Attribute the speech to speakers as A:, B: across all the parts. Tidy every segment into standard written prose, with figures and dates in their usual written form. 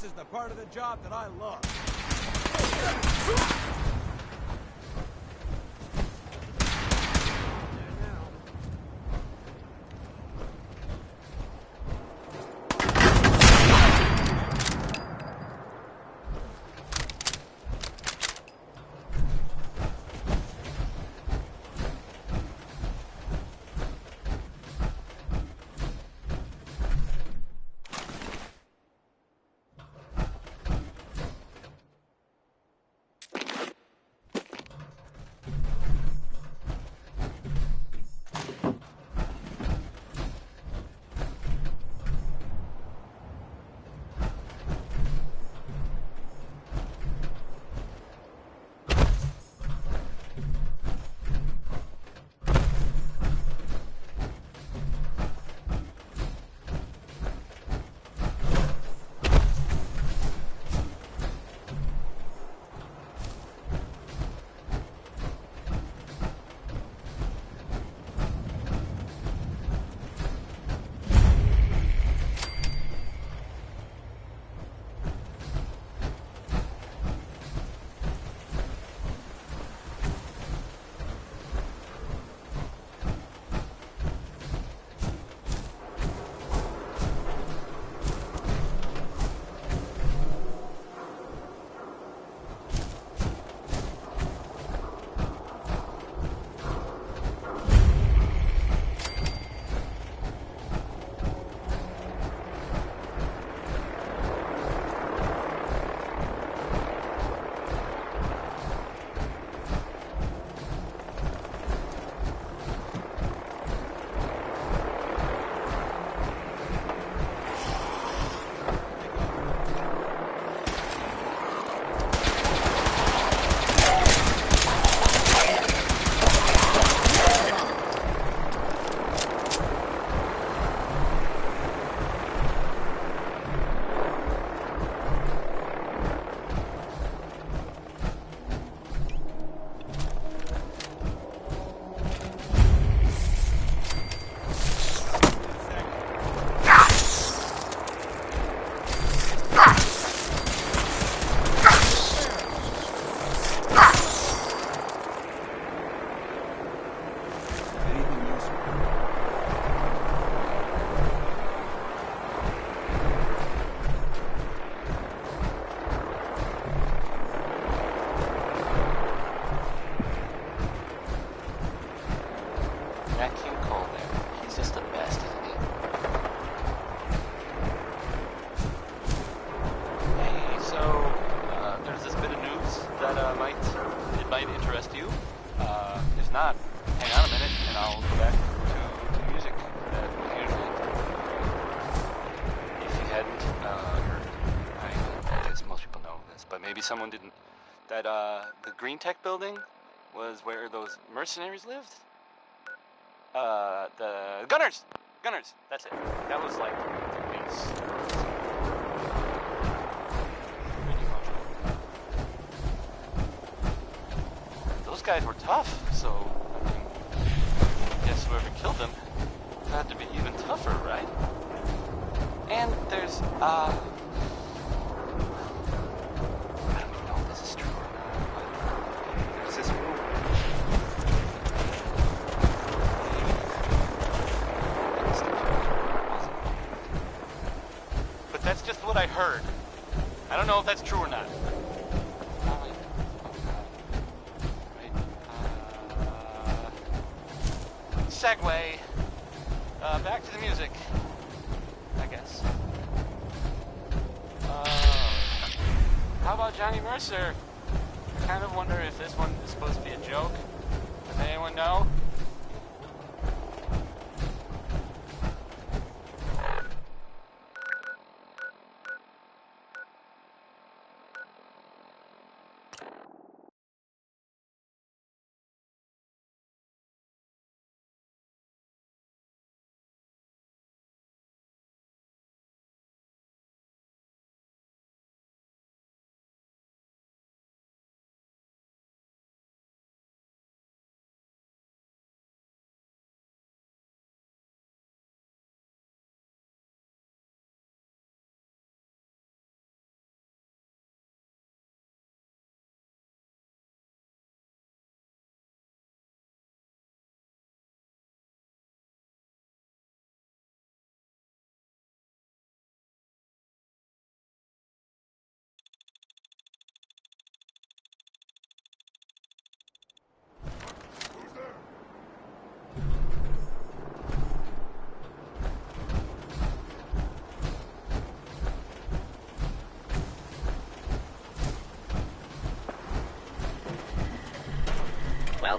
A: This is the part of the job that I love.
B: might interest you. If not, hang on a minute and I'll go back to the music that we usually do. If you hadn't heard, I guess most people know this, but maybe someone didn't, that the Green Tech building was where those mercenaries lived. The Gunners! Gunners, that's it. That was like the base. Those guys were tough, so I guess whoever killed them had to be even tougher, right? And there's, I don't even know if this is true or not, but there's this rumor. But that's just what I heard. I don't know if that's true or not. Segue. Back to the music, I guess. How about Johnny Mercer? I kind of wonder if this one is supposed to be a joke. Does anyone know?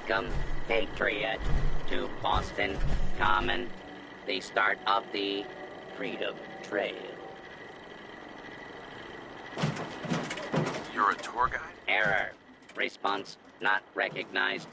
C: Welcome, Patriot, to Boston Common, the start of the Freedom Trail.
D: You're a tour guide?
C: Error. Response not recognized.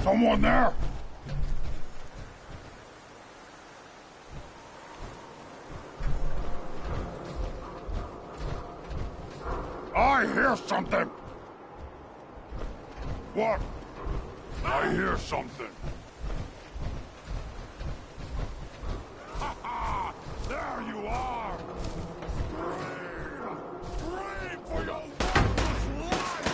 D: Someone there? I hear something! What? I hear something. Ha ha! There you are! Scream for your worthless life!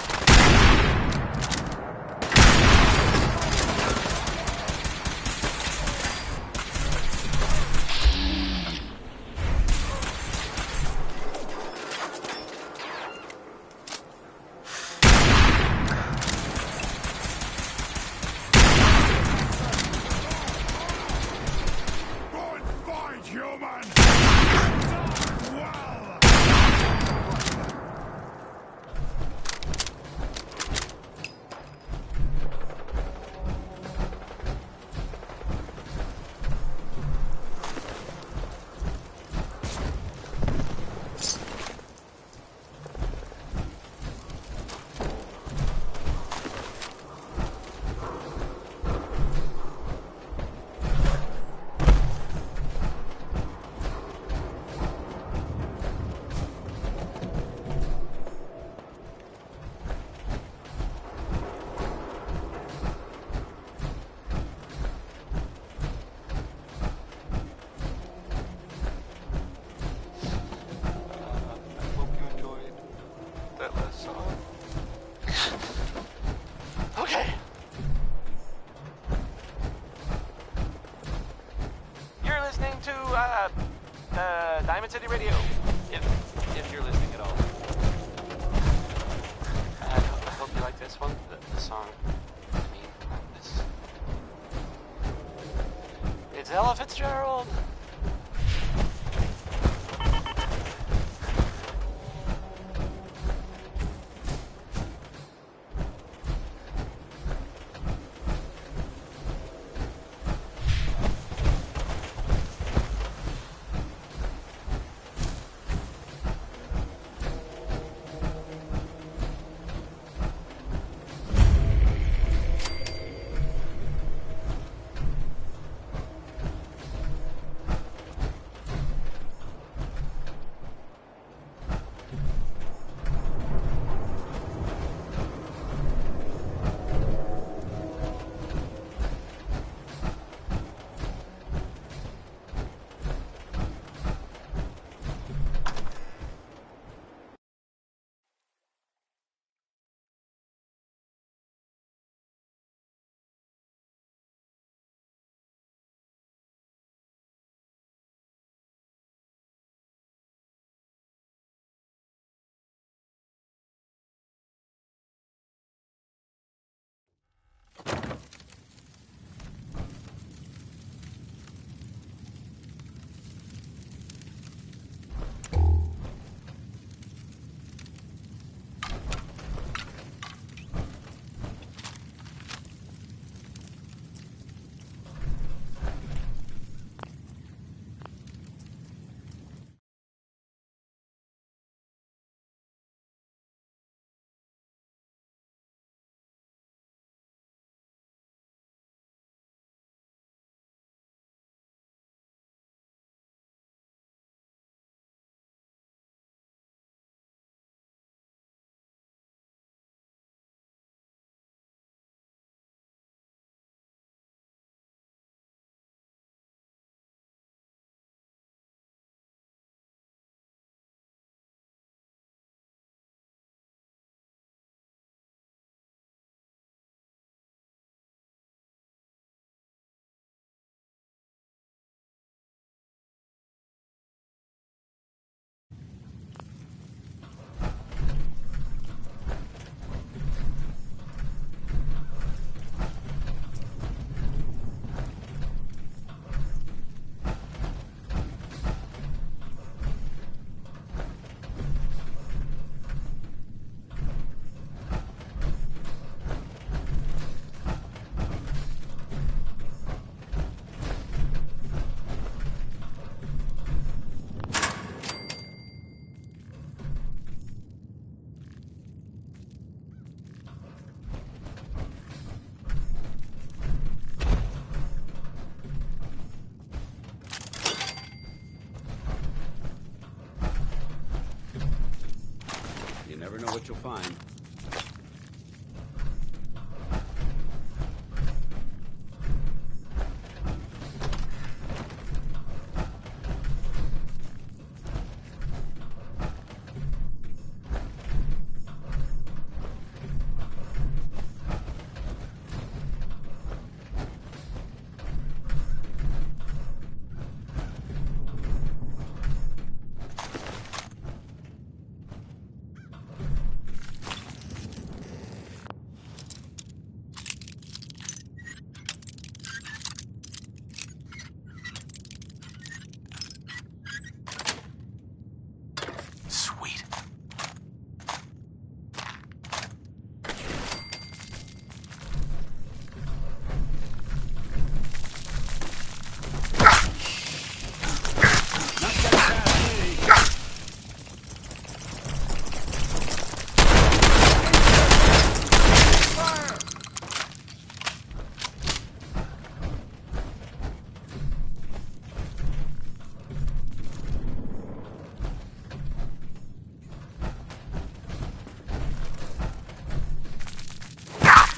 B: Diamond City Radio, if you're listening at all. I hope you like this one, the song. I mean, it's Ella Fitzgerald.
A: what you'll find.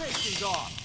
A: Safety's off.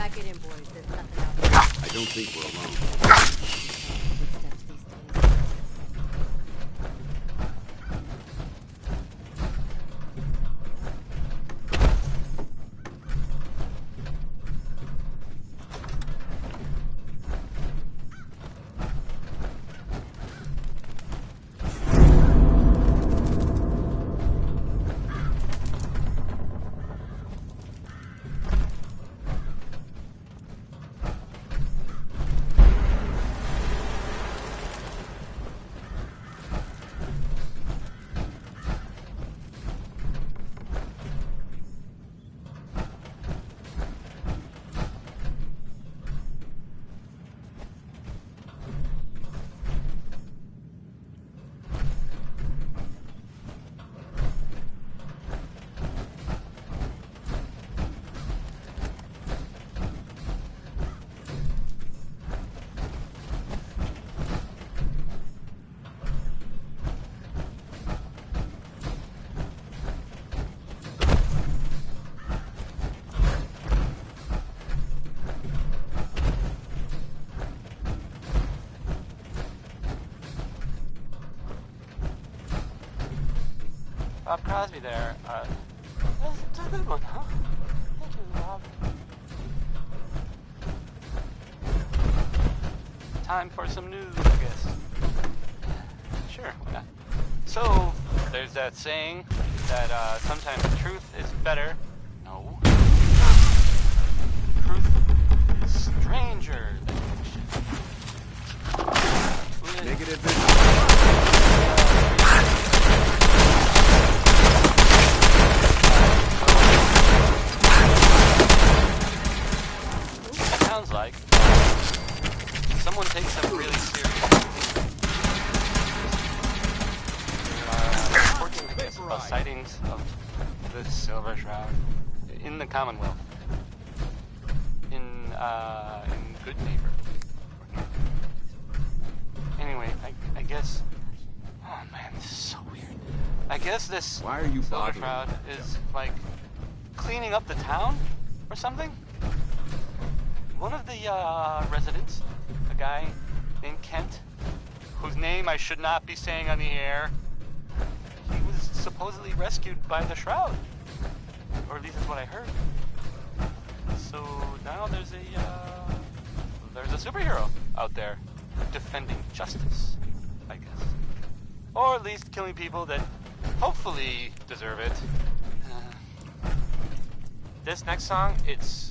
E: Pack it in, boys. There's nothing out there.
A: I don't think we're alone.
E: Footsteps these days.
B: Bob Crosby there. That's a good one, huh? Thank you, Bob. Time for some news, I guess. Sure, why not? So, there's that saying that sometimes the truth is better. No. Truth is stranger than fiction.
A: Negative vision.
B: Sounds like someone takes them really seriously. Reporting, I guess, about sightings of the Silver Shroud in the Commonwealth. In Good Neighbor. Anyway, I guess. Oh man, this is so weird. I guess this
A: Why are you
B: Silver
A: bothering
B: Shroud
A: me?
B: is like cleaning up the town or something. One of the residents, a guy named Kent, whose name I should not be saying on the air, he was supposedly rescued by the Shroud, or at least that's what I heard. So now there's a superhero out there defending justice, I guess, or at least killing people that hopefully deserve it.
F: This next song, it's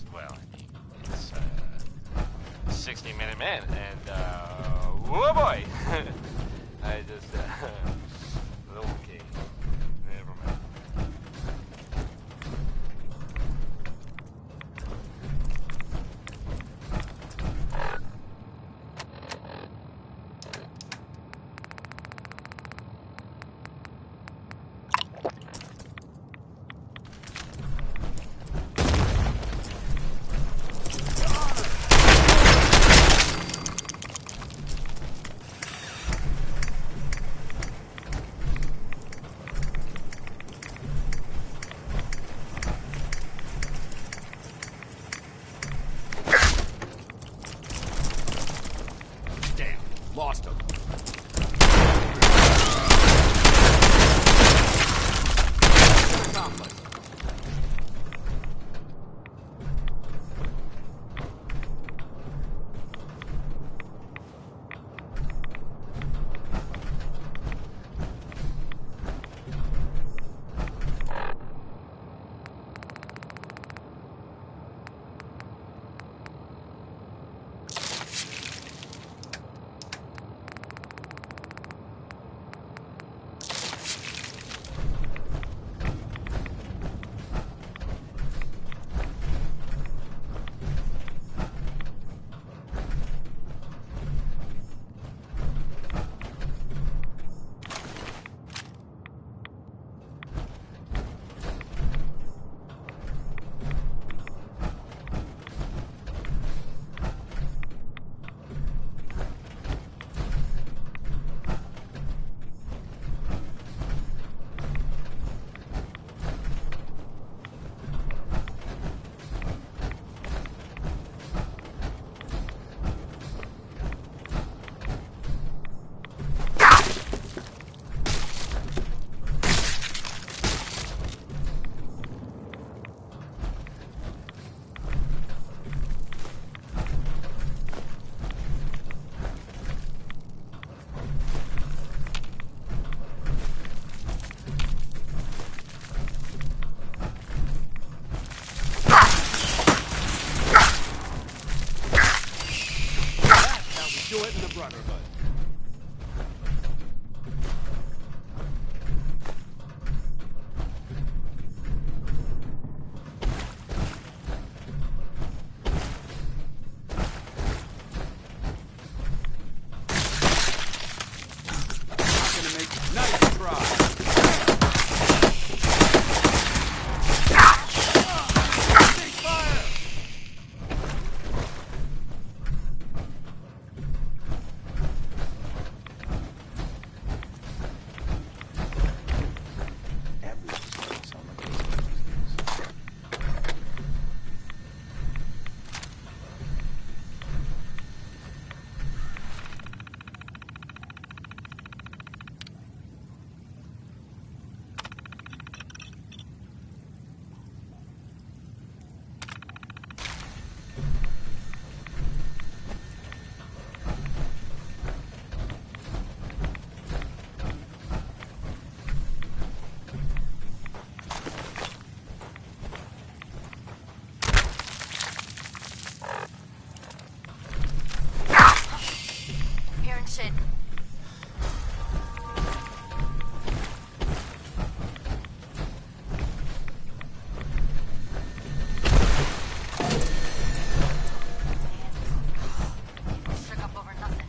F: 60 Minute Man, and whoa boy! I just, okay, never mind.
A: Brotherhood. Nice try. Take fire!
E: Hearing shit. Shook up over nothing.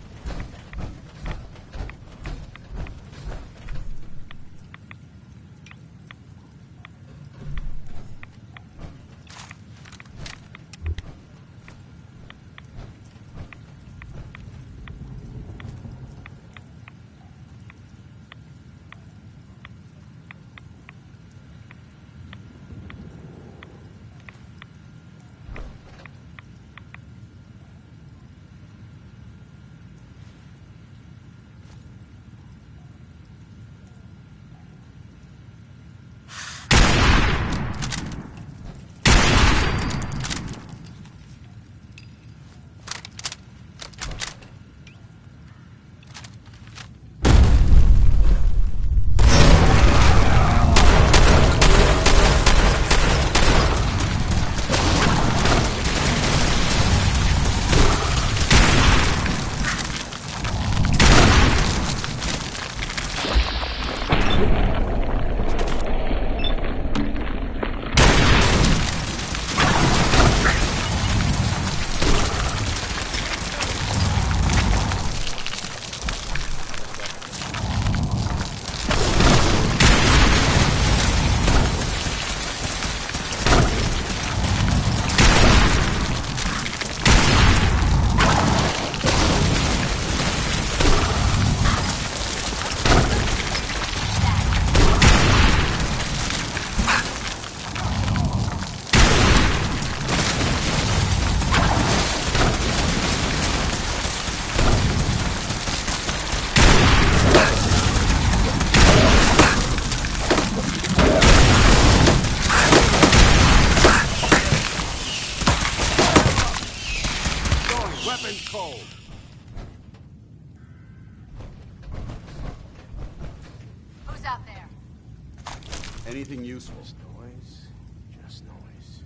A: Weapons cold.
E: Who's out there?
A: Anything useful?
G: Noise, just noise.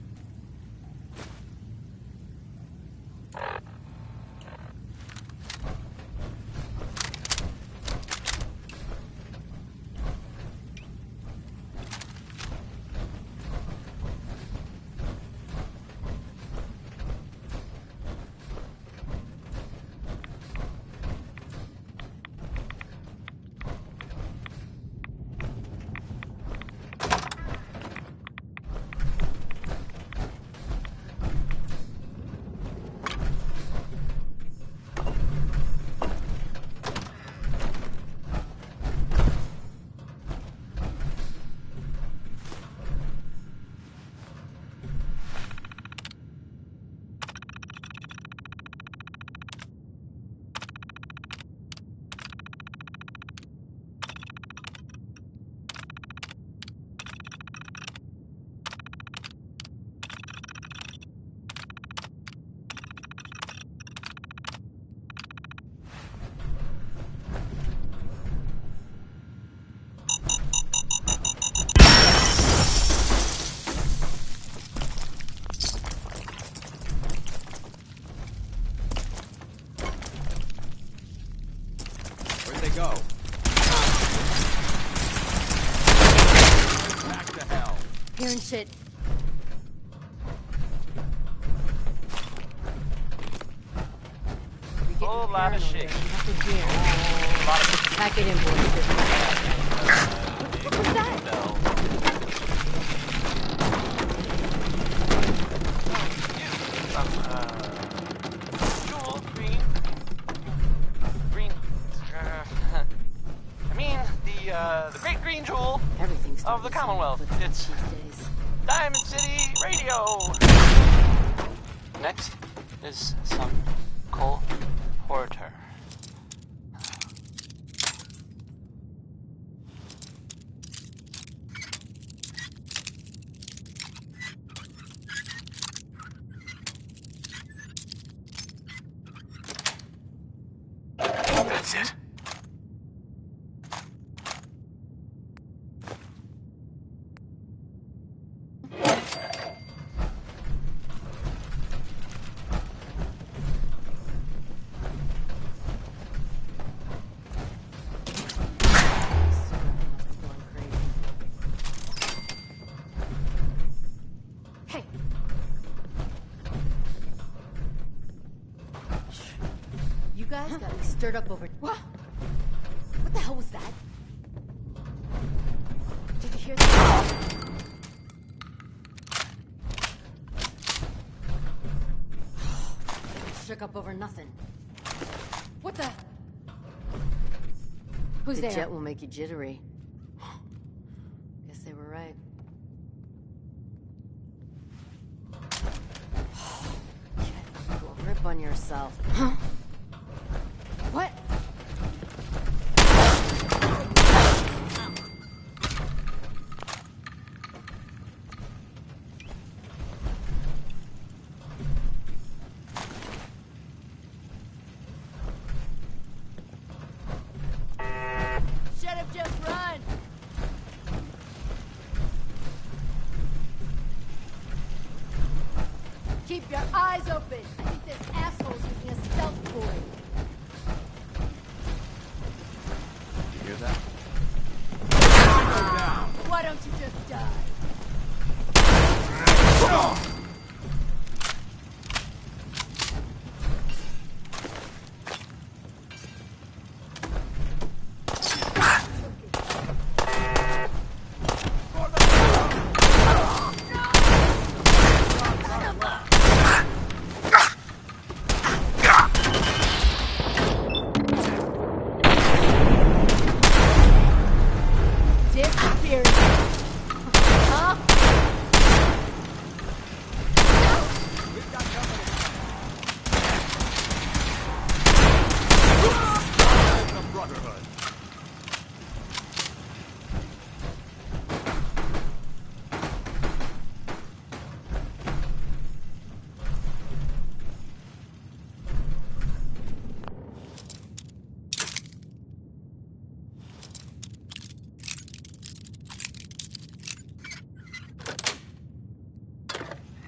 E: shit.
F: Whole lot of shit.
E: Whole
F: lot of
E: Pack it in, boys. What was that?
F: Jewel, green. I mean, the great green jewel
E: Everything's
F: of the Commonwealth. It's
E: these days.
F: Diamond City Radio. Next is some Cole Porter. That's it.
E: Hey. You guys got me stirred up over. What? What the hell was that? Did you hear that? Shook up over nothing. What the? Who's there?
H: The jet will make you jittery. Guess they were right. Go rip on yourself.
E: Huh? What? Shut up, just run! Keep your eyes open! I think this asshole's using a stealth boy.
A: You hear that?
E: Why don't you just die? Disappeared. Huh?
A: The Brotherhood.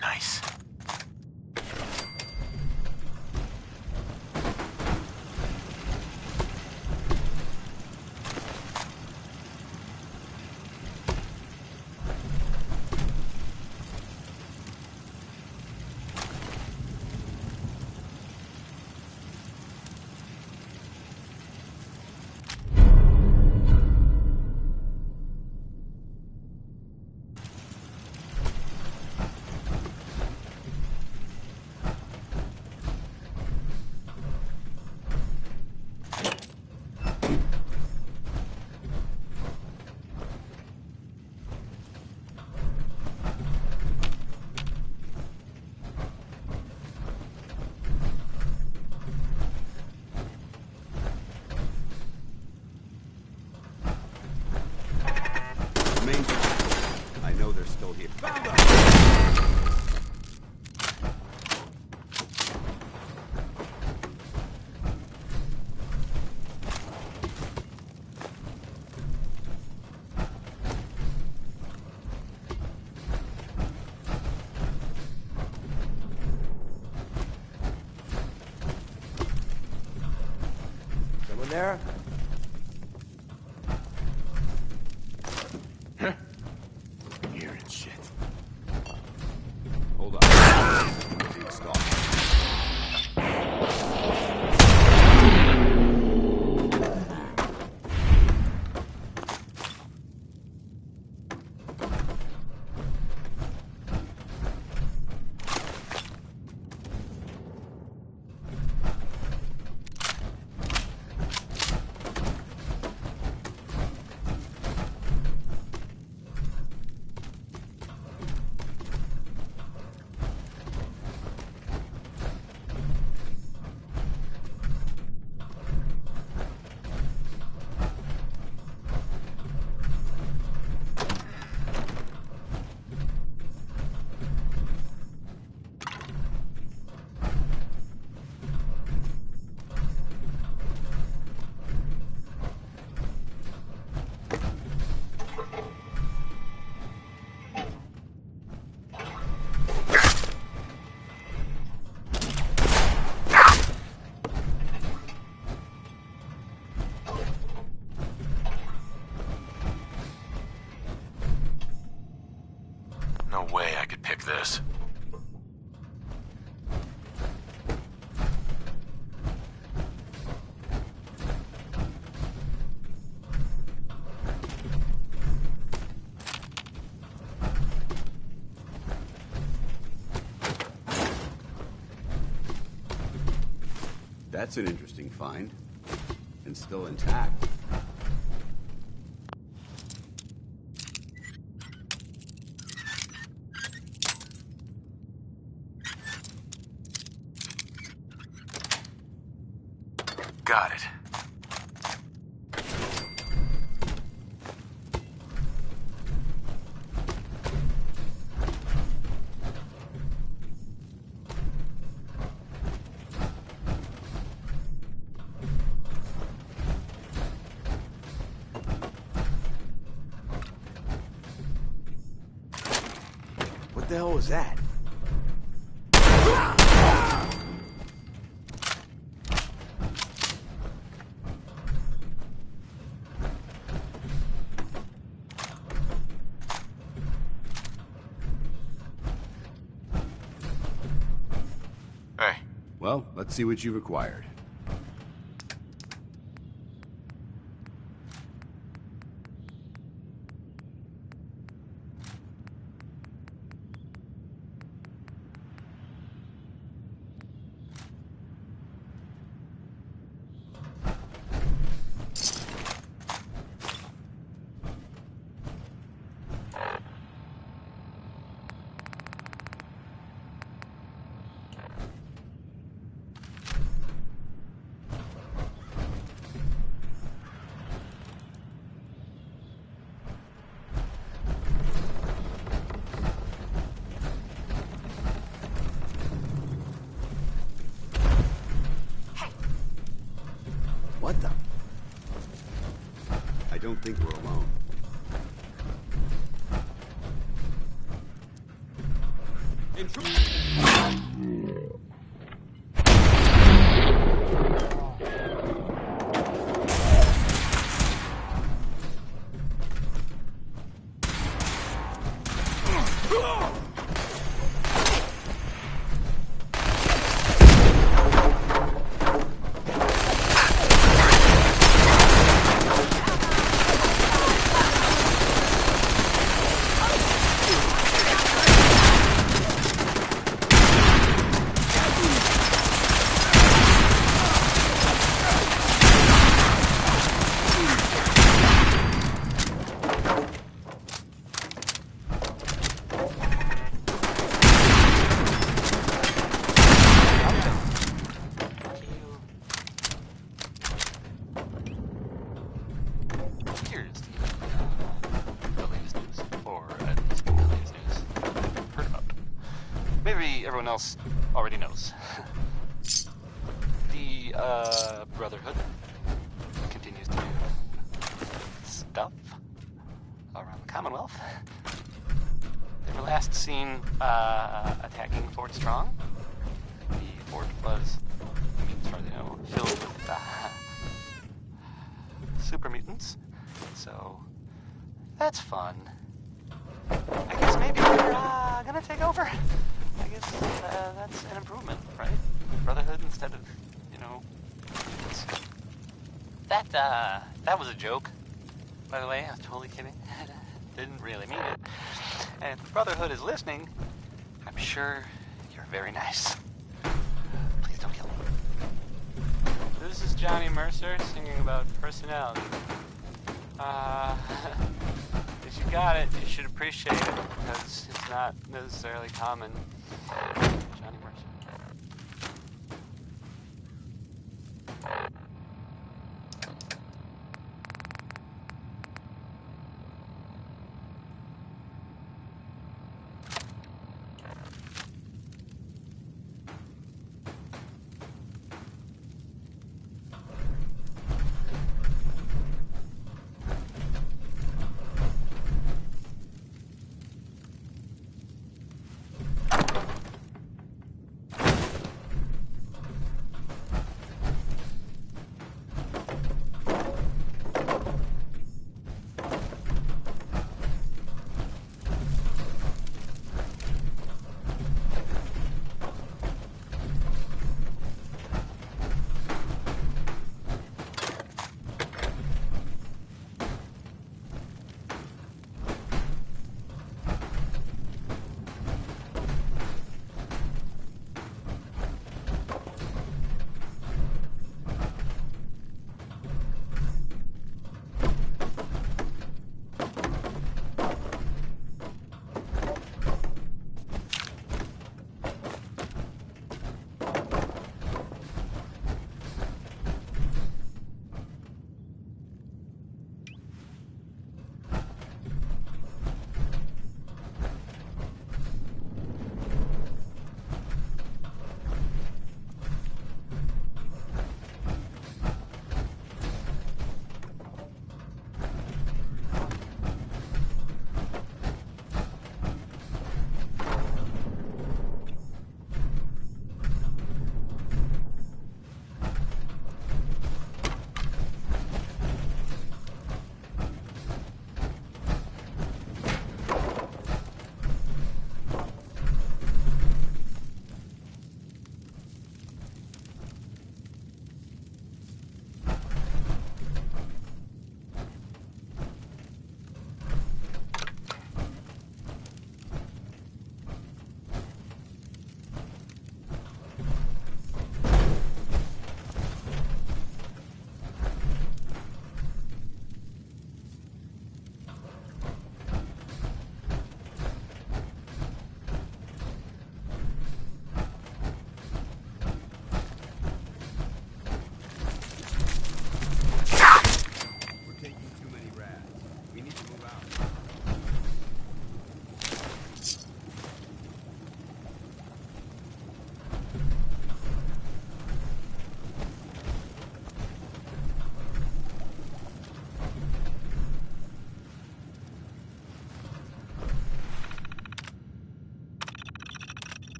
F: Nice.
A: Main. I know they're still here. Found them!
G: Someone there?
D: Hearing shit.
F: way I could pick this.
A: That's an interesting find. And still intact.
F: Got it.
A: What the hell was that?
F: Hey,
A: Well, let's see what you've acquired. What the? I don't think we're alone.
B: Everyone else already knows. The Brotherhood continues to do stuff around the Commonwealth. They were last seen attacking Fort Strong. The fort was, as far as I know, filled with super mutants. So that's fun. I guess maybe they're gonna take over. I guess that's an improvement, right? Brotherhood instead of, mutants. That was a joke, by the way. I was totally kidding. Didn't really mean it. And if the Brotherhood is listening, I'm sure you're very nice. Please don't kill me. This is Johnny Mercer singing about personality. If you got it, you should appreciate it, because it's not necessarily common. Johnny Mercer.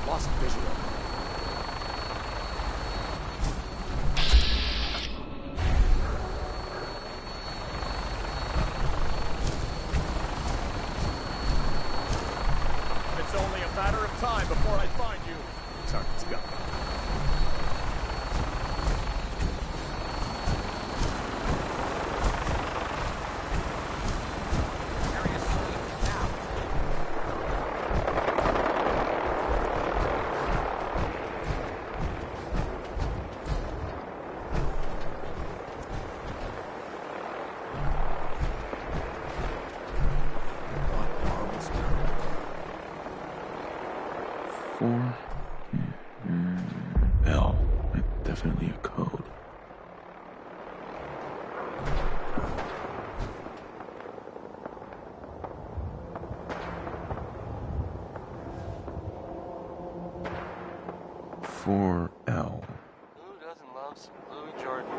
G: Lost visual.
D: It's only a matter of time before I find you.
G: Target's gone.
I: L. Definitely a code. L.
B: Who doesn't love some Louis Jordan?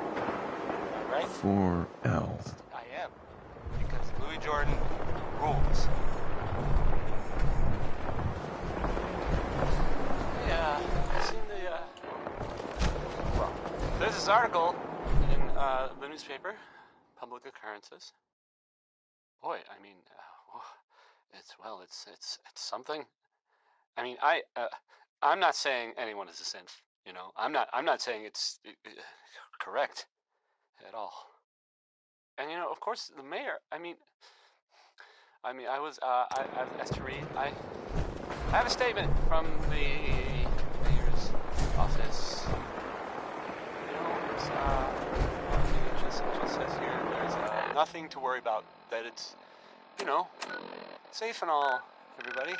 B: Right?
I: 4L.
B: I am. Because Louis Jordan rules. Yeah, I've seen well, there's this article in the newspaper, Public Occurrences. Boy, I mean, it's something. I mean, I'm not saying anyone is a sin. You know, I'm not saying it's correct at all. And you know, of course, the mayor. I mean, I was as to read. I have a statement from the mayor's office. You know, it just says here there's nothing to worry about. That it's, you know, safe and all. Everybody,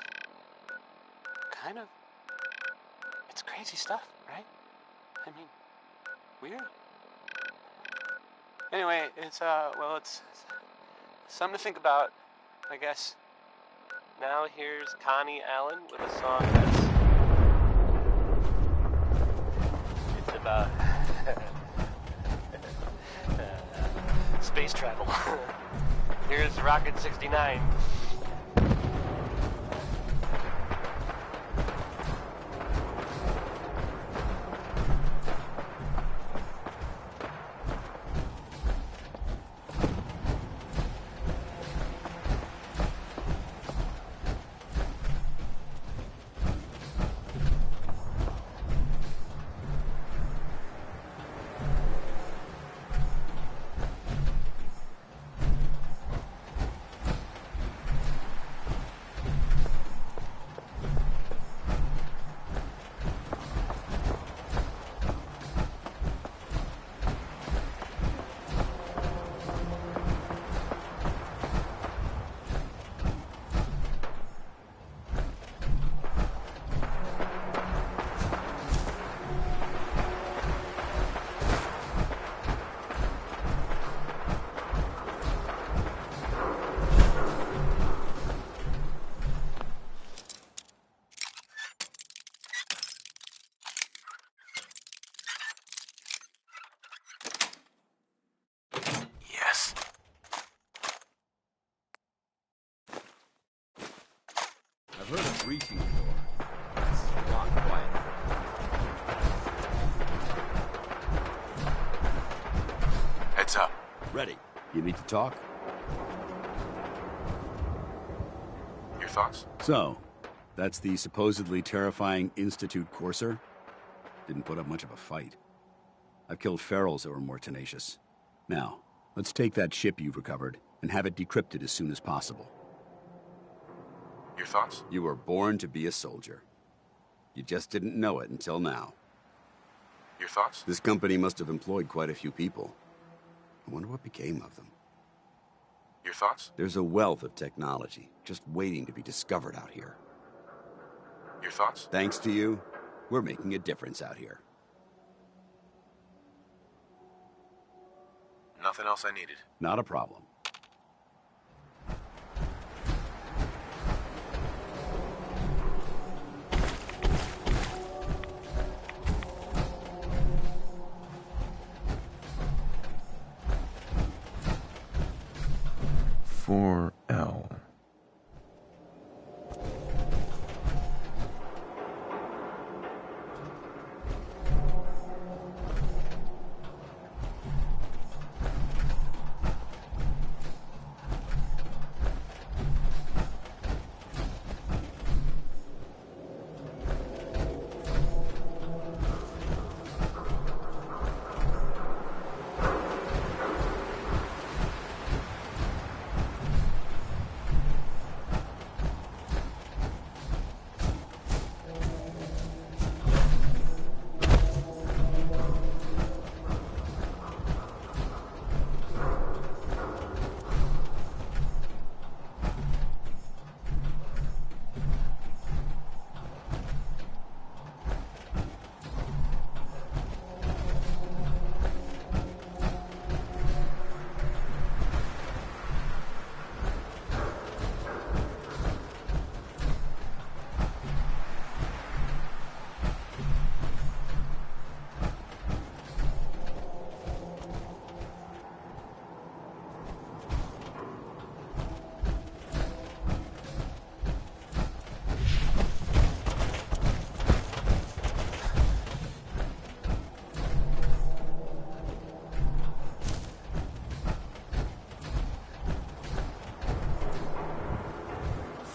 B: kind of. It's crazy stuff, right? I mean, weird. Anyway, it's something to think about, I guess. Now here's Connie Allen with a song it's about space travel. Here's Rocket 69.
A: I've heard of breaching before. It's a lot quieter.
F: Heads up.
A: Ready. You need to talk?
F: Your thoughts?
A: So, that's the supposedly terrifying Institute courser? Didn't put up much of a fight. I've killed ferals that were more tenacious. Now, let's take that ship you've recovered and have it decrypted as soon as possible.
F: Your thoughts?
A: You were born to be a soldier. You just didn't know it until now.
F: Your thoughts?
A: This company must have employed quite a few people. I wonder what became of them.
F: Your thoughts?
A: There's a wealth of technology just waiting to be discovered out here.
F: Your thoughts?
A: Thanks to you, we're making a difference out here.
F: Nothing else I needed.
A: Not a problem.
I: For L.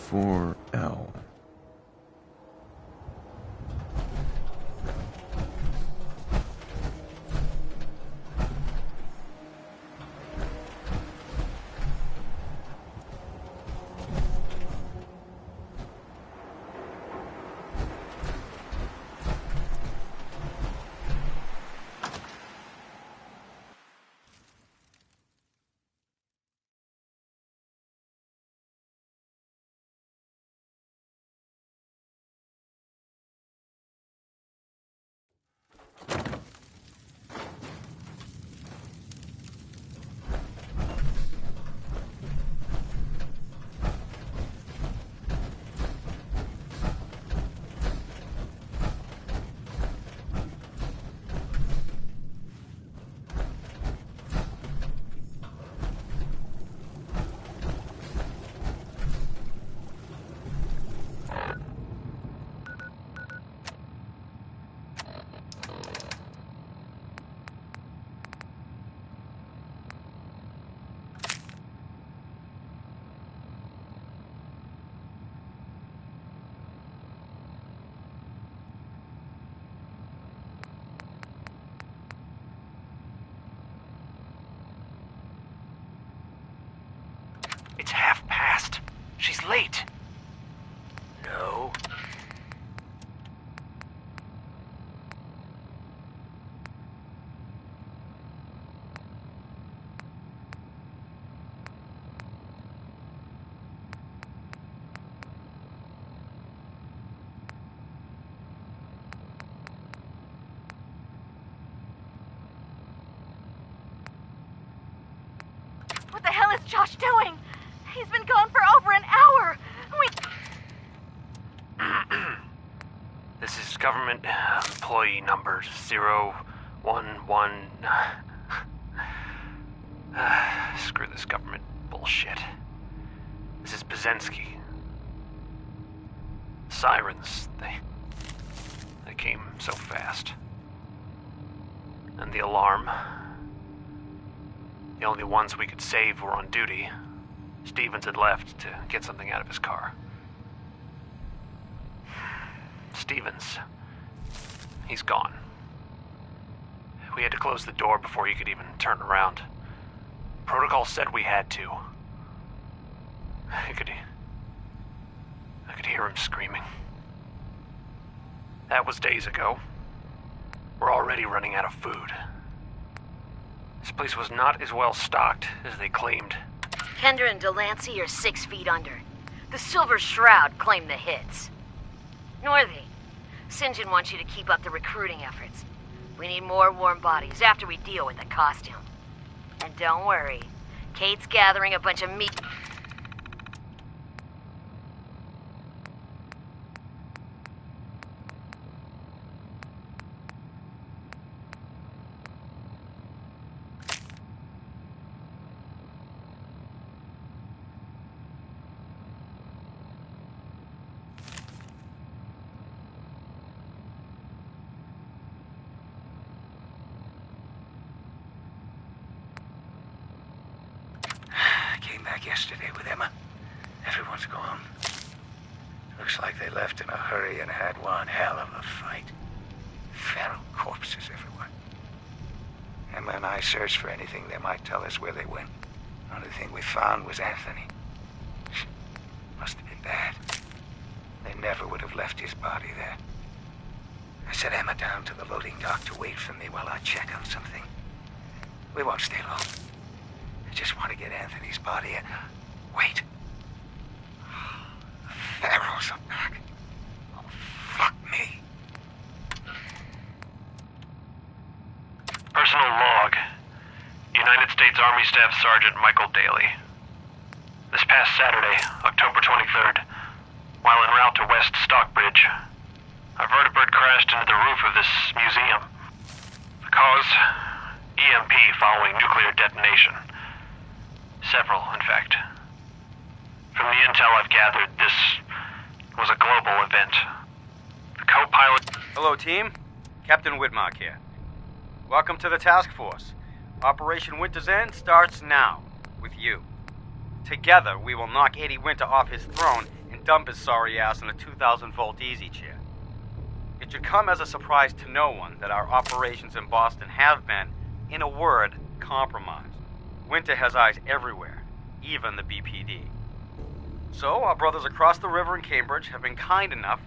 I: For L.
J: It's 1:30. She's late. No.
K: What the hell is Josh doing? He's been gone for over an hour.
J: This is government employee number 011. Screw this government bullshit. This is Bazensky. sirens, they came so fast. And the alarm. The only ones we could save were on duty. Stevens had left to get something out of his car. Stevens, he's gone. We had to close the door before he could even turn around. Protocol said we had to. I could hear him screaming. That was days ago. We're already running out of food. This place was not as well stocked as they claimed.
H: Kendra and Delancey are 6 feet under. The Silver Shroud claimed the hits. Northy, St. John wants you to keep up the recruiting efforts. We need more warm bodies after we deal with the costume. And don't worry, Kate's gathering a bunch of meat.
L: Yesterday with Emma. Everyone's gone. Looks like they left in a hurry and had one hell of a fight. Feral corpses everywhere. Emma and I searched for anything that might tell us where they went. The only thing we found was Anthony. Must have been bad. They never would have left his body there. I set Emma down to the loading dock to wait for me while I check on something. We won't stay long. I just want to get Anthony's body and... Wait. The Pharaohs are back. Oh, fuck me.
J: Personal log. United States Army Staff Sergeant Michael Daly. This past Saturday, October 23rd, while en route to West Stockbridge, a vertibird crashed into the roof of this museum. The cause? EMP following nuclear detonation. Several, in fact. From the intel I've gathered, this was a global event. The co-pilot...
M: Hello, team. Captain Whitmark here. Welcome to the task force. Operation Winter's End starts now, with you. Together, we will knock Eddie Winter off his throne and dump his sorry ass in a 2,000-volt easy chair. It should come as a surprise to no one that our operations in Boston have been, in a word, compromised. Winter has eyes everywhere, even the BPD. So, our brothers across the river in Cambridge have been kind enough...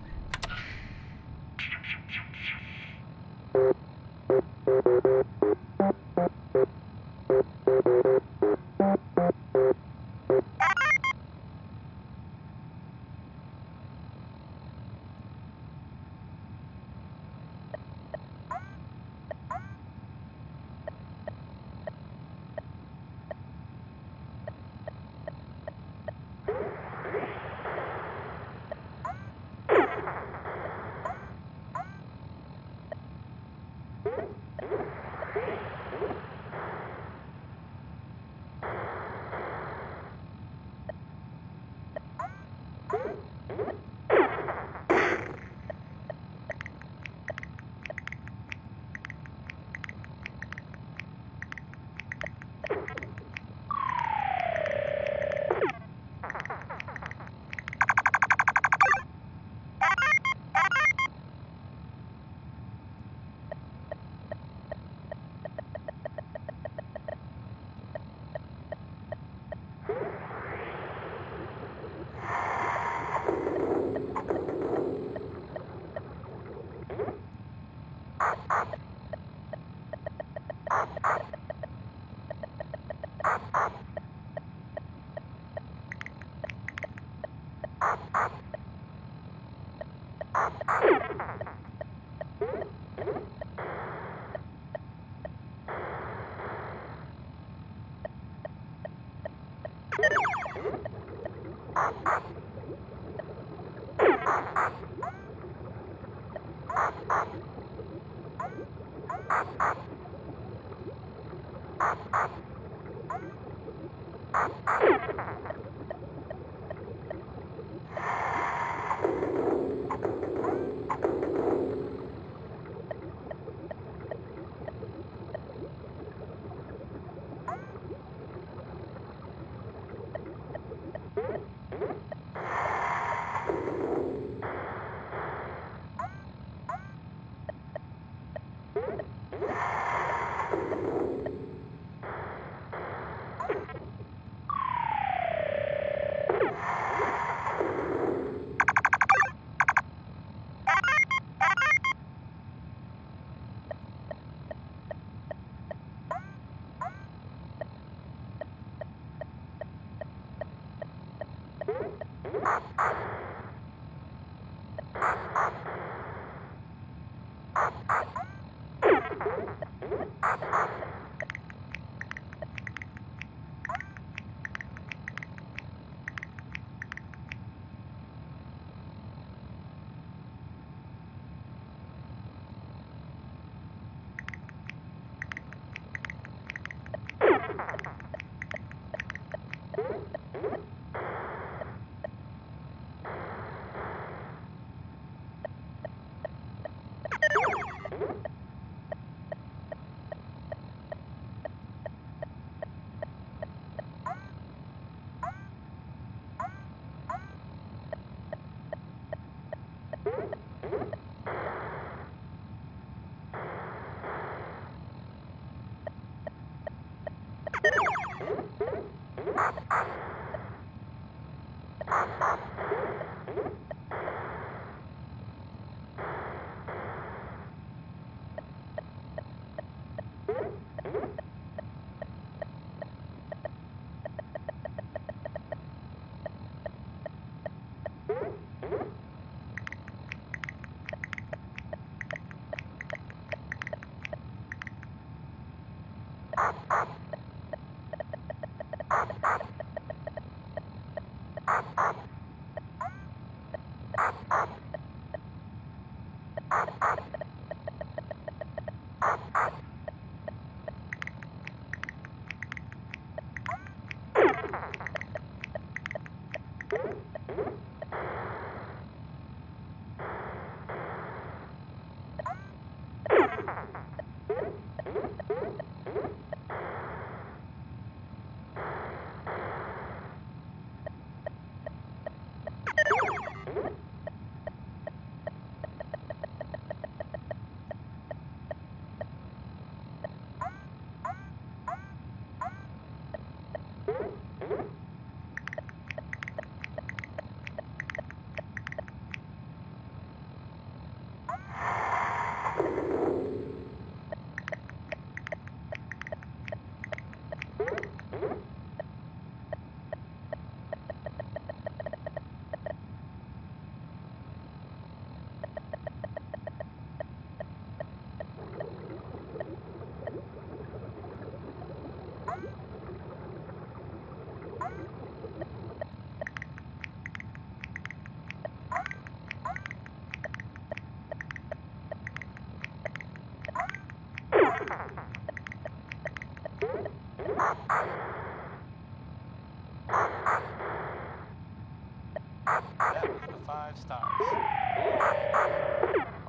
B: 5 stars.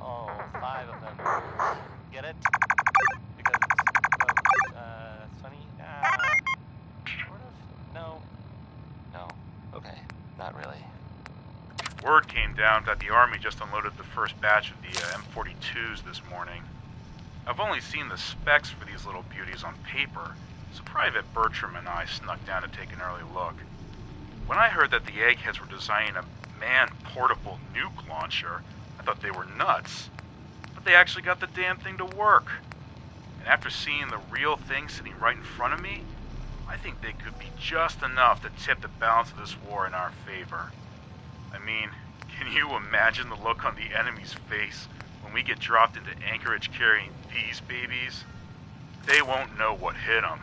B: Oh, 5 of them. Get it? Because it's funny. Sort of. No. No. Okay. Not really.
N: Word came down that the Army just unloaded the first batch of the M42s this morning. I've only seen the specs for these little beauties on paper, so Private Bertram and I snuck down to take an early look. When I heard that the eggheads were designing a man-portable nuke launcher, I thought they were nuts. But they actually got the damn thing to work. And after seeing the real thing sitting right in front of me, I think they could be just enough to tip the balance of this war in our favor. I mean, can you imagine the look on the enemy's face when we get dropped into Anchorage carrying these babies? They won't know what hit them.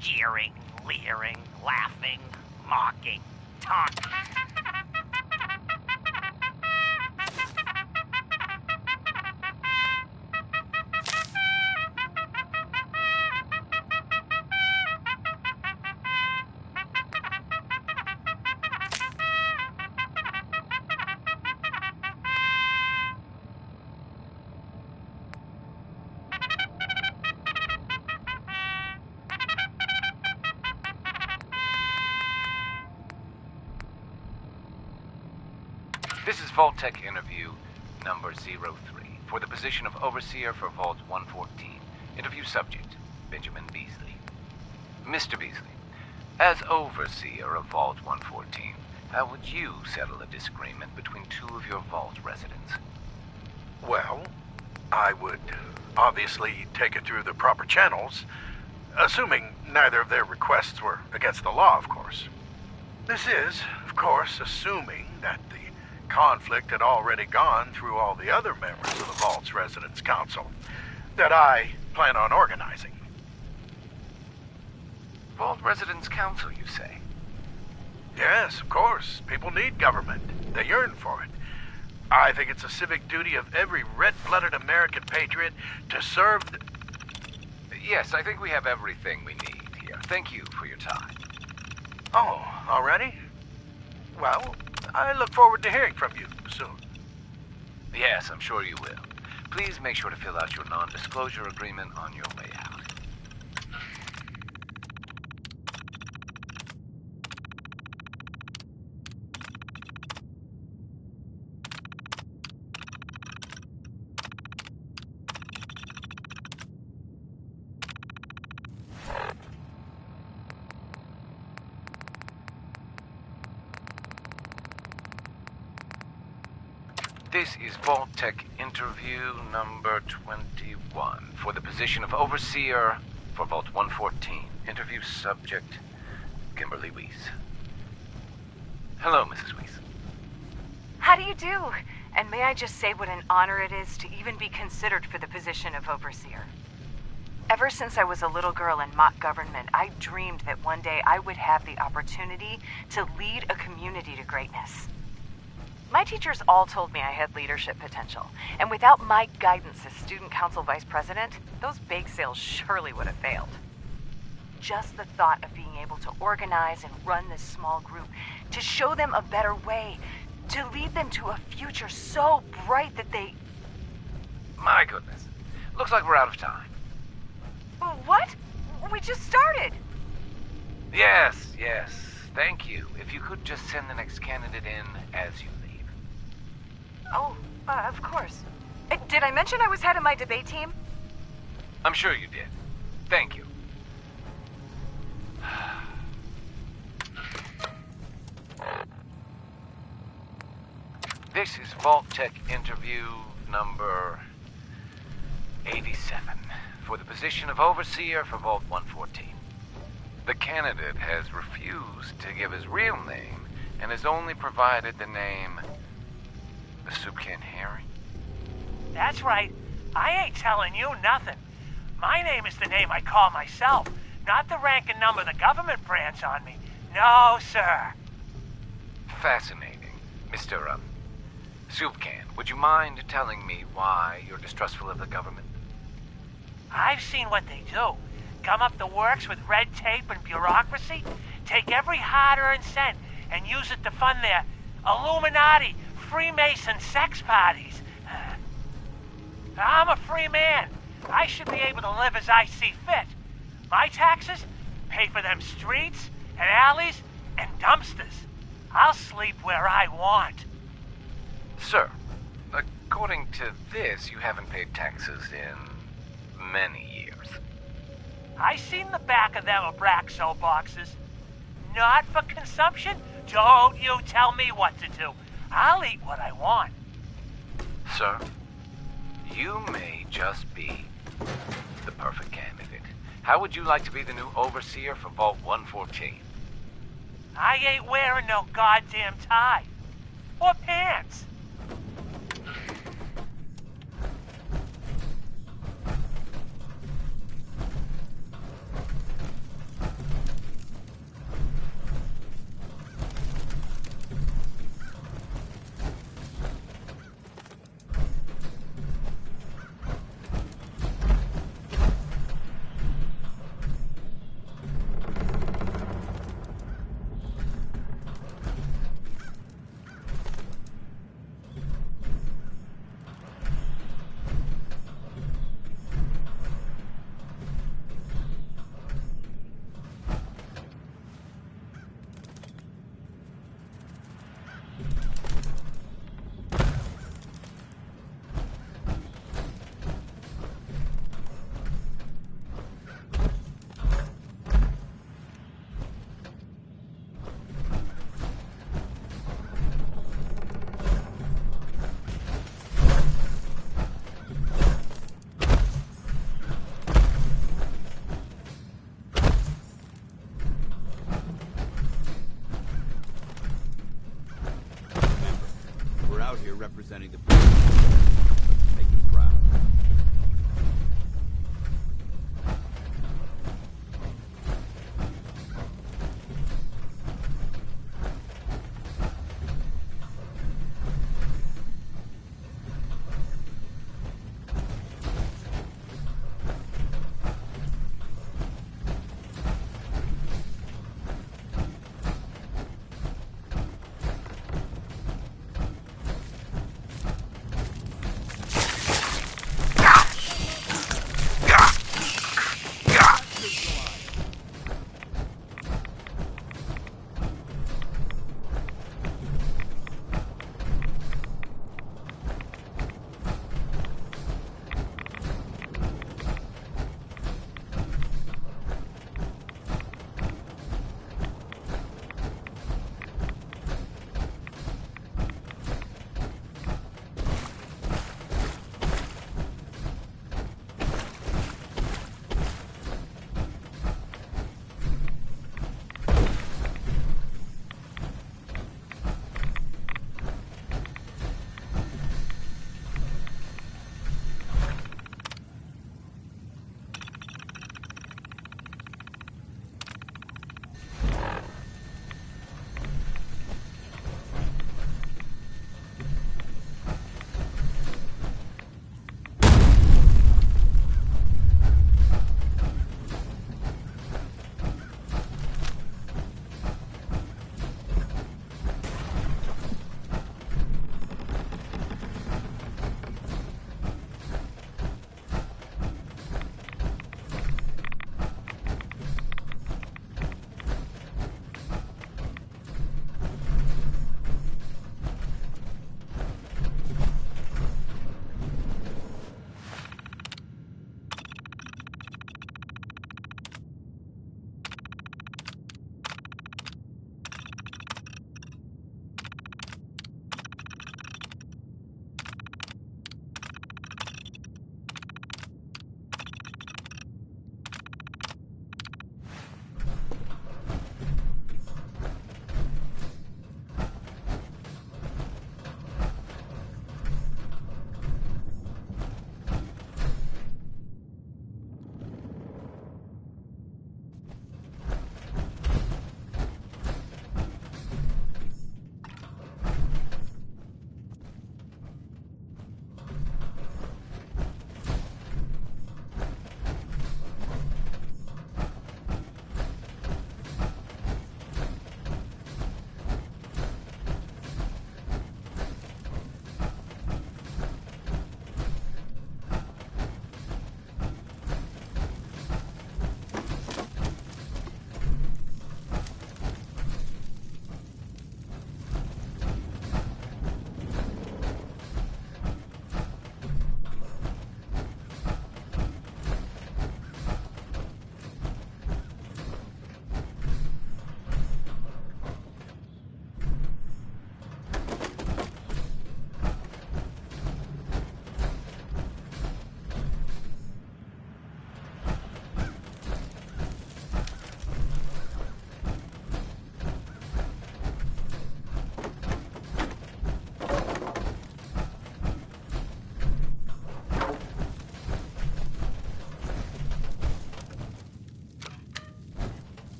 O: Jeering, leering, laughing, mocking, taunting.
L: This is Vault-Tec interview number 03 for the position of Overseer for Vault 114. Interview subject, Benjamin Beasley. Mr. Beasley, as Overseer of Vault 114, how would you settle a disagreement between two of your Vault residents?
P: Well, I would obviously take it through the proper channels, assuming neither of their requests were against the law, of course. This is, of course, assuming that the conflict had already gone through all the other members of the Vault's Residence Council that I plan on organizing.
L: Vault Residence Council, you say?
P: Yes, of course. People need government. They yearn for it. I think it's a civic duty of every red-blooded American patriot to serve the...
L: Yes, I think we have everything we need here. Thank you for your time.
P: Oh, already? Well, I look forward to hearing from you soon.
L: Yes, I'm sure you will. Please make sure to fill out your non-disclosure agreement on your way out. This is Vault-Tec interview number 21 for the position of Overseer for Vault 114. Interview subject, Kimberly Weiss. Hello, Mrs. Weiss.
Q: How do you do? And may I just say what an honor it is to even be considered for the position of Overseer. Ever since I was a little girl in mock government, I dreamed that one day I would have the opportunity to lead a community to greatness. My teachers all told me I had leadership potential, and without my guidance as student council vice president, those bake sales surely would have failed. Just the thought of being able to organize and run this small group, to show them a better way, to lead them to a future so bright that they...
L: My goodness. Looks like we're out of time.
Q: What? We just started.
L: Yes. Thank you. If you could just send the next candidate in as you leave.
Q: Oh, Of course. Did I mention I was head of my debate team?
R: I'm sure you did. Thank you. This is Vault Tech interview number 87 for the position of Overseer for Vault 114. The candidate has refused to give his real name and has only provided the name the Soup Can Harry.
O: That's right. I ain't telling you nothing. My name is the name I call myself, not the rank and number the government brands on me. No, sir.
R: Fascinating. Mr. Soup Can, would you mind telling me why you're distrustful of the government?
O: I've seen what they do. Gum up the works with red tape and bureaucracy, take every hard-earned cent and use it to fund their Illuminati, Freemason sex parties. I'm a free man. I should be able to live as I see fit. My taxes pay for them streets and alleys and dumpsters. I'll sleep where I want.
R: Sir, according to this, you haven't paid taxes in many years.
O: I seen the back of them Abraxo boxes. Not for consumption? Don't you tell me what to do. I'll eat what I want.
R: Sir, you may just be the perfect candidate. How would you like to be the new Overseer for Vault 114?
O: I ain't wearing no goddamn tie. Or pants.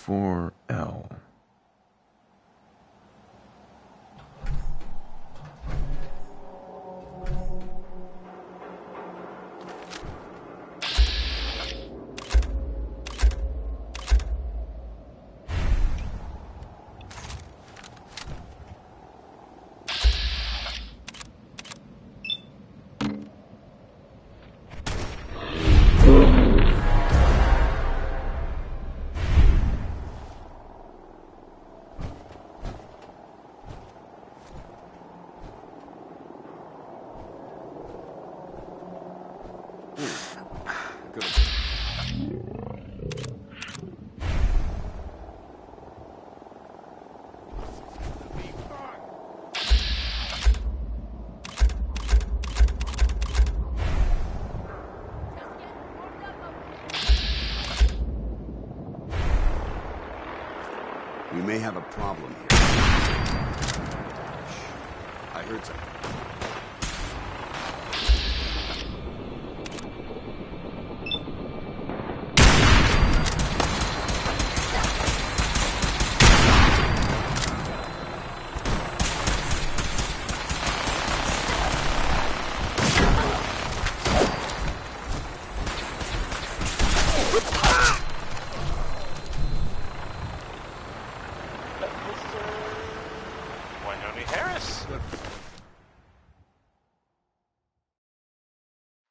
I: 4L.
A: We may have a problem here. I heard something.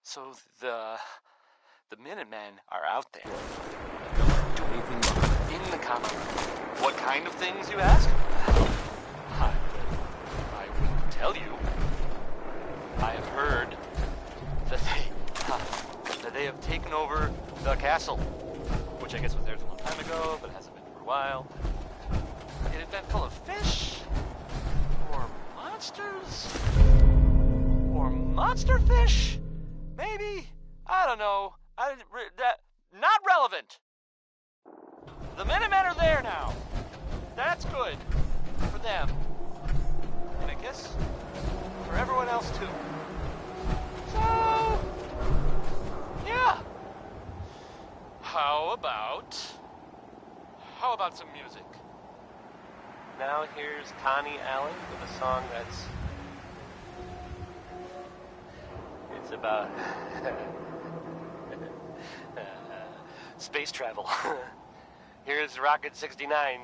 B: So the Minutemen are out there. Don't do anything but in the common. What kind of things, you ask? I wouldn't tell you. I have heard that they have taken over the castle, which I guess was theirs a long time ago, but hasn't been for a while. It had been full of fish, or monsters, or monster fish. Maybe? I don't know. Not relevant. The Minutemen are there now. That's good. For them. And I guess for everyone else too. So, yeah. How about some music?
S: Now here's Connie Allen with a song that's... It's about space travel. Here's Rocket 69.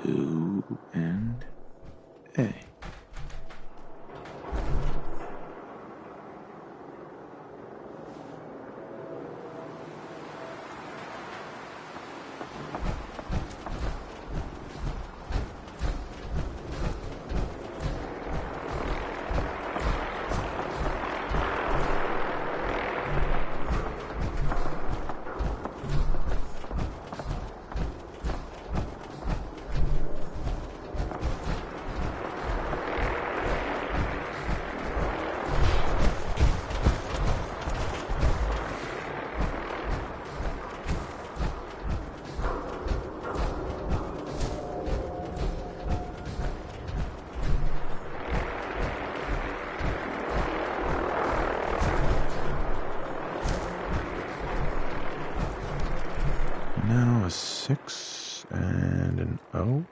I: U and A. Now a 6 and an O.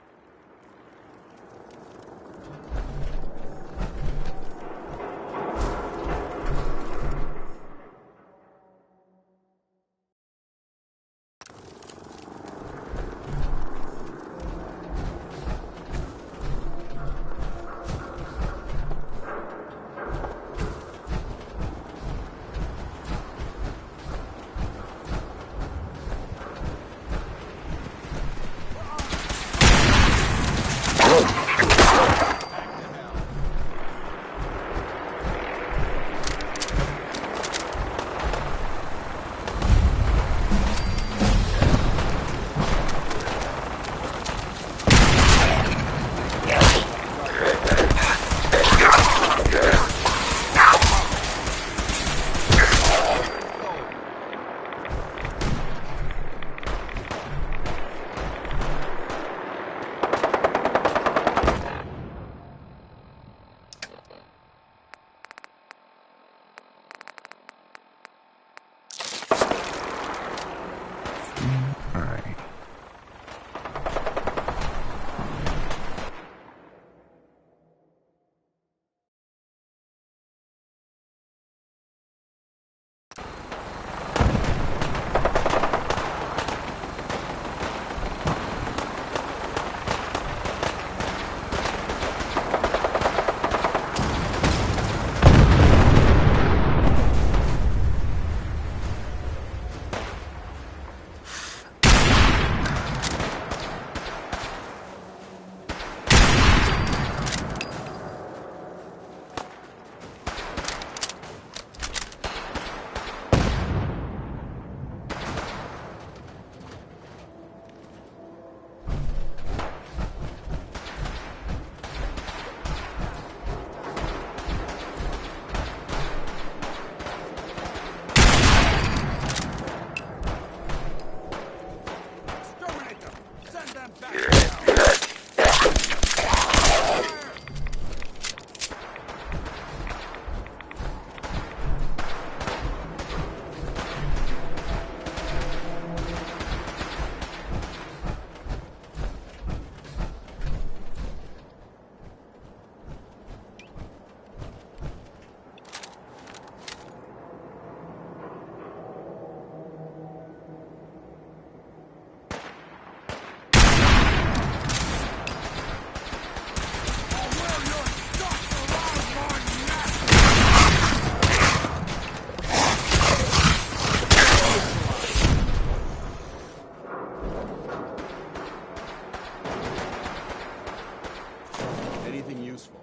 A: Anything useful?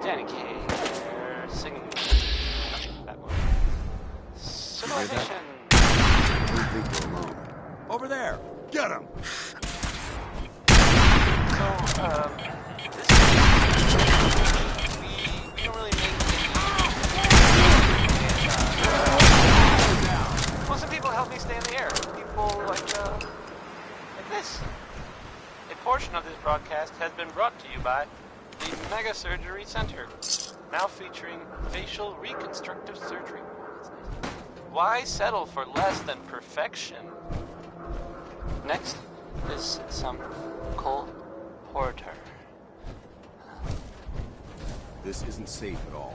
B: Danny Kaye, they're singing that one. Civilization.
A: I don't think we're alone.
G: Over there! Get him!
B: So, we don't really make well, some people help me stay in the air. People like this. A portion of this broadcast has been brought to you by the Mega Surgery Center, now featuring facial reconstructive surgery. Why settle for less than perfection? Next is some Cole Porter.
A: This isn't safe at all.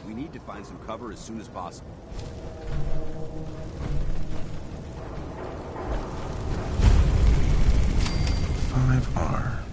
A: We need to find some cover as soon as possible.
I: R.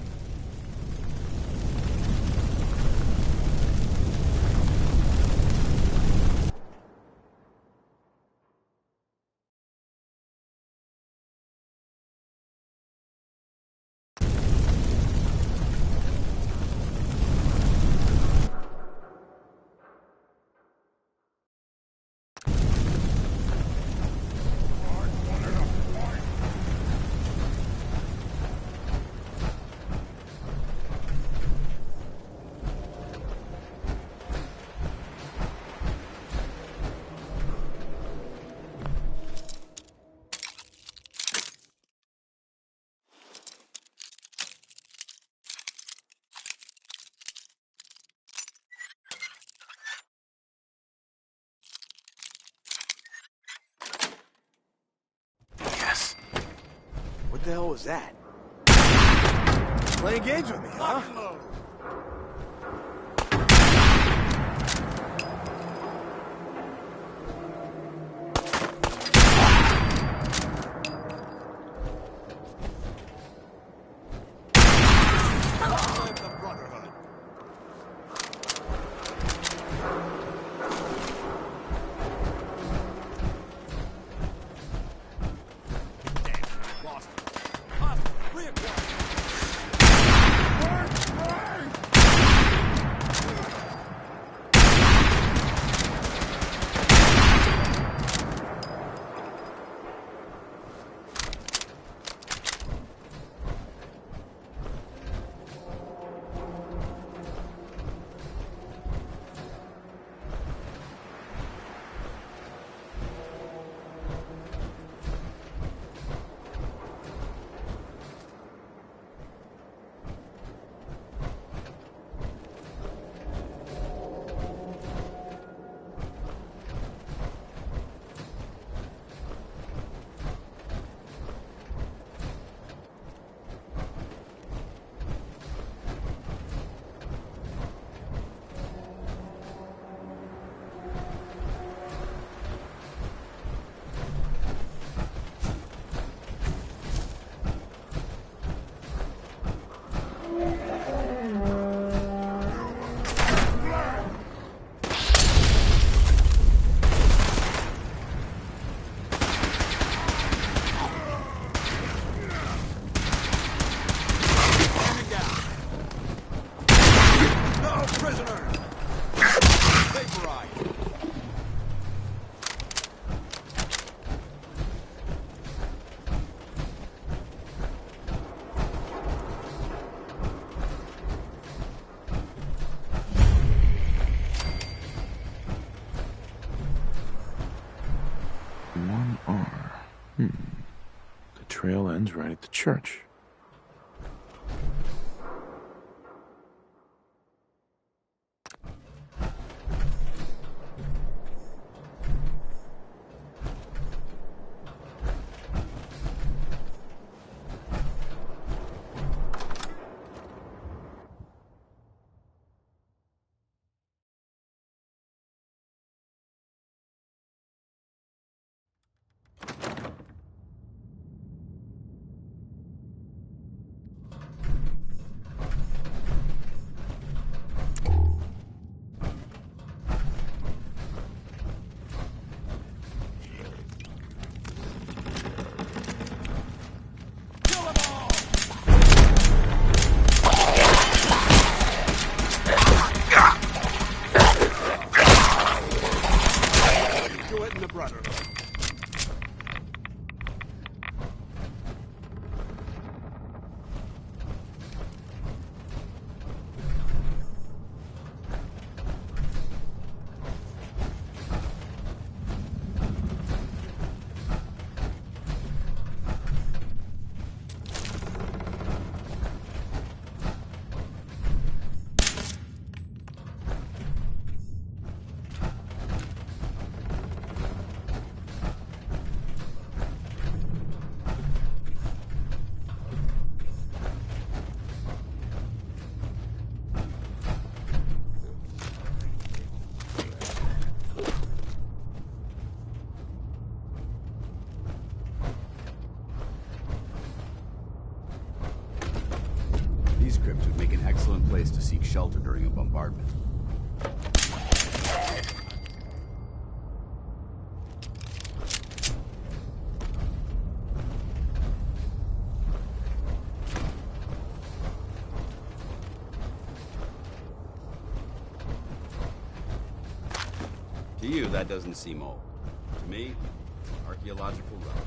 G: Yes. What the hell was that? Playing games with me, huh?
I: The trail ends right at the church.
A: shelter during a bombardment. To you, that doesn't seem old. To me, archaeological relic.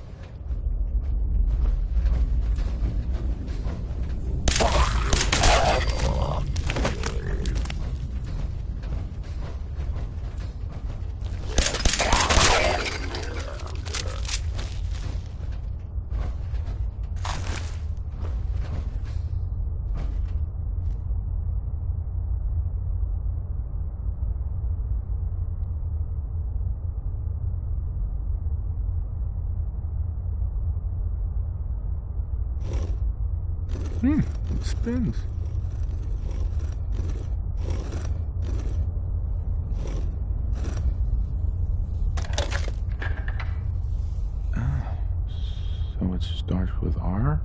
I: It spins. So it starts with R?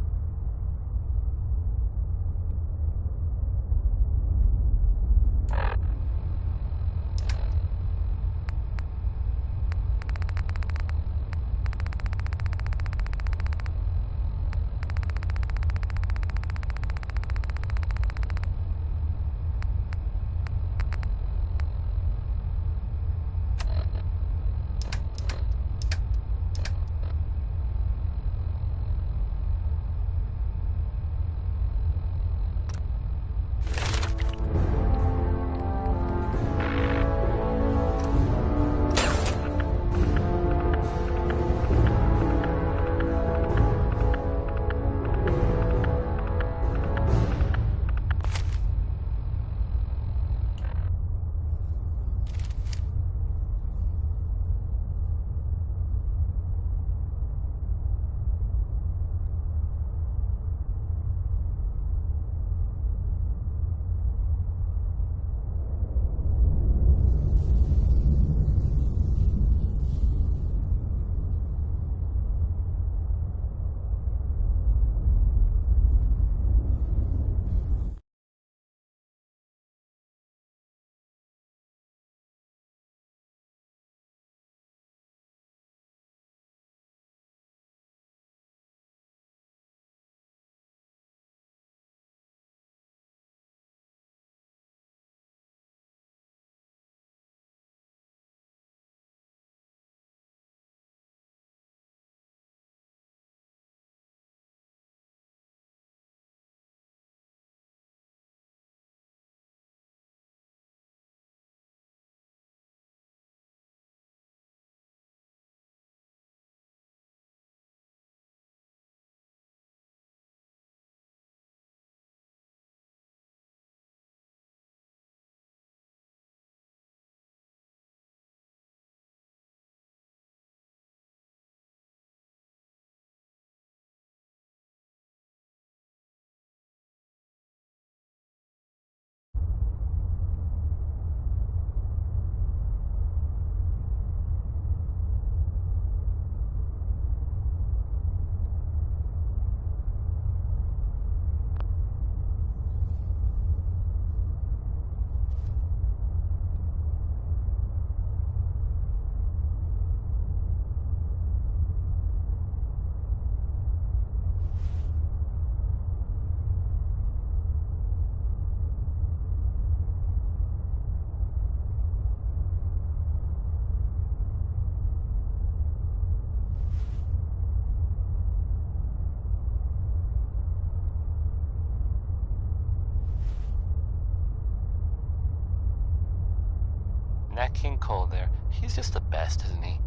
S: Nat King Cole there. He's just the best, isn't he?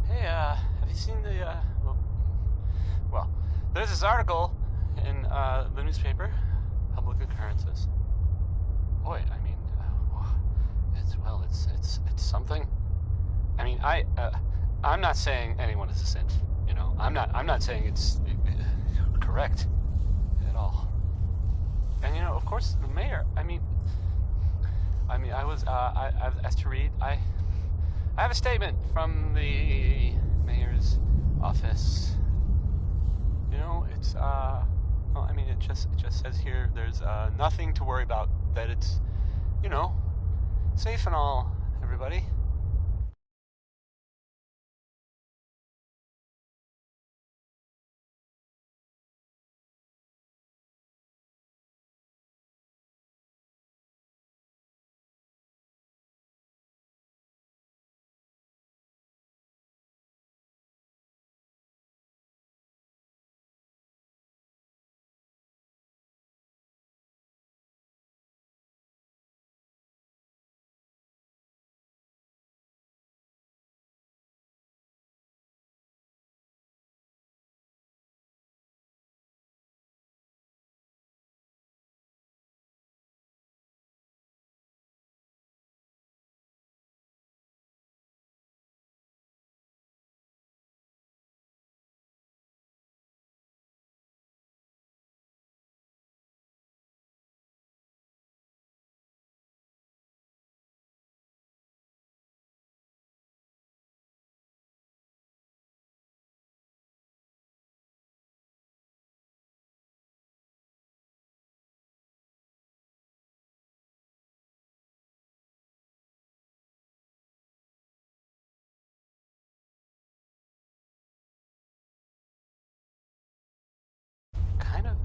S: Hey, have you seen the, well, there's this article in, the newspaper, Public Occurrences. Boy, I mean, it's something. I mean, I'm not saying anyone is a saint, you know. I'm not saying it's correct at all. And you know, of course, the mayor. I mean, I was I've asked to read. I have a statement from the mayor's office. You know, it's Well, I mean, it just says here there's nothing to worry about. That it's, you know, safe and all, everybody. Kind of.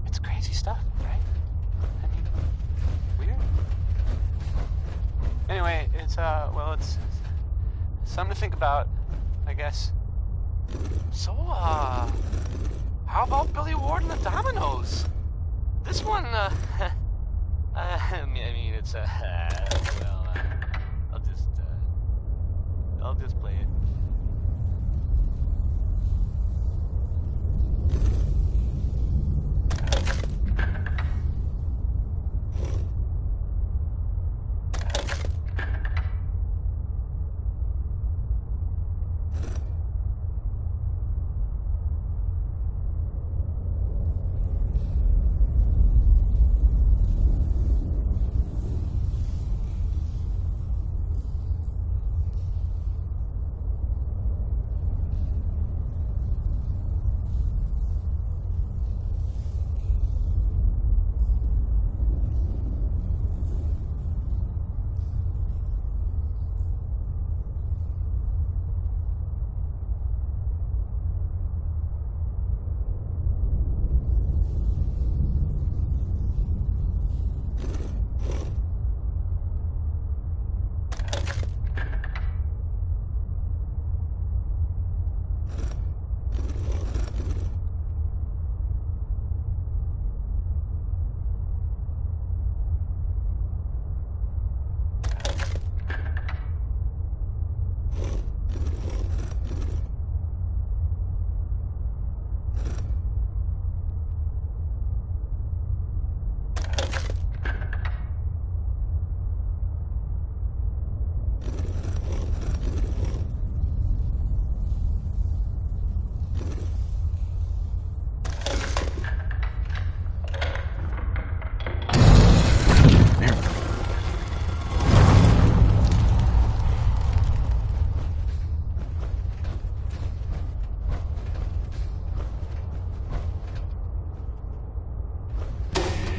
S: It's crazy stuff, right? I mean, weird. Anyway, it's it's something to think about, I guess.
B: So, how about Billy Ward and the Dominoes? This one, I mean, it's, well, I'll just play it.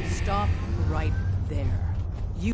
E: Stop right there. You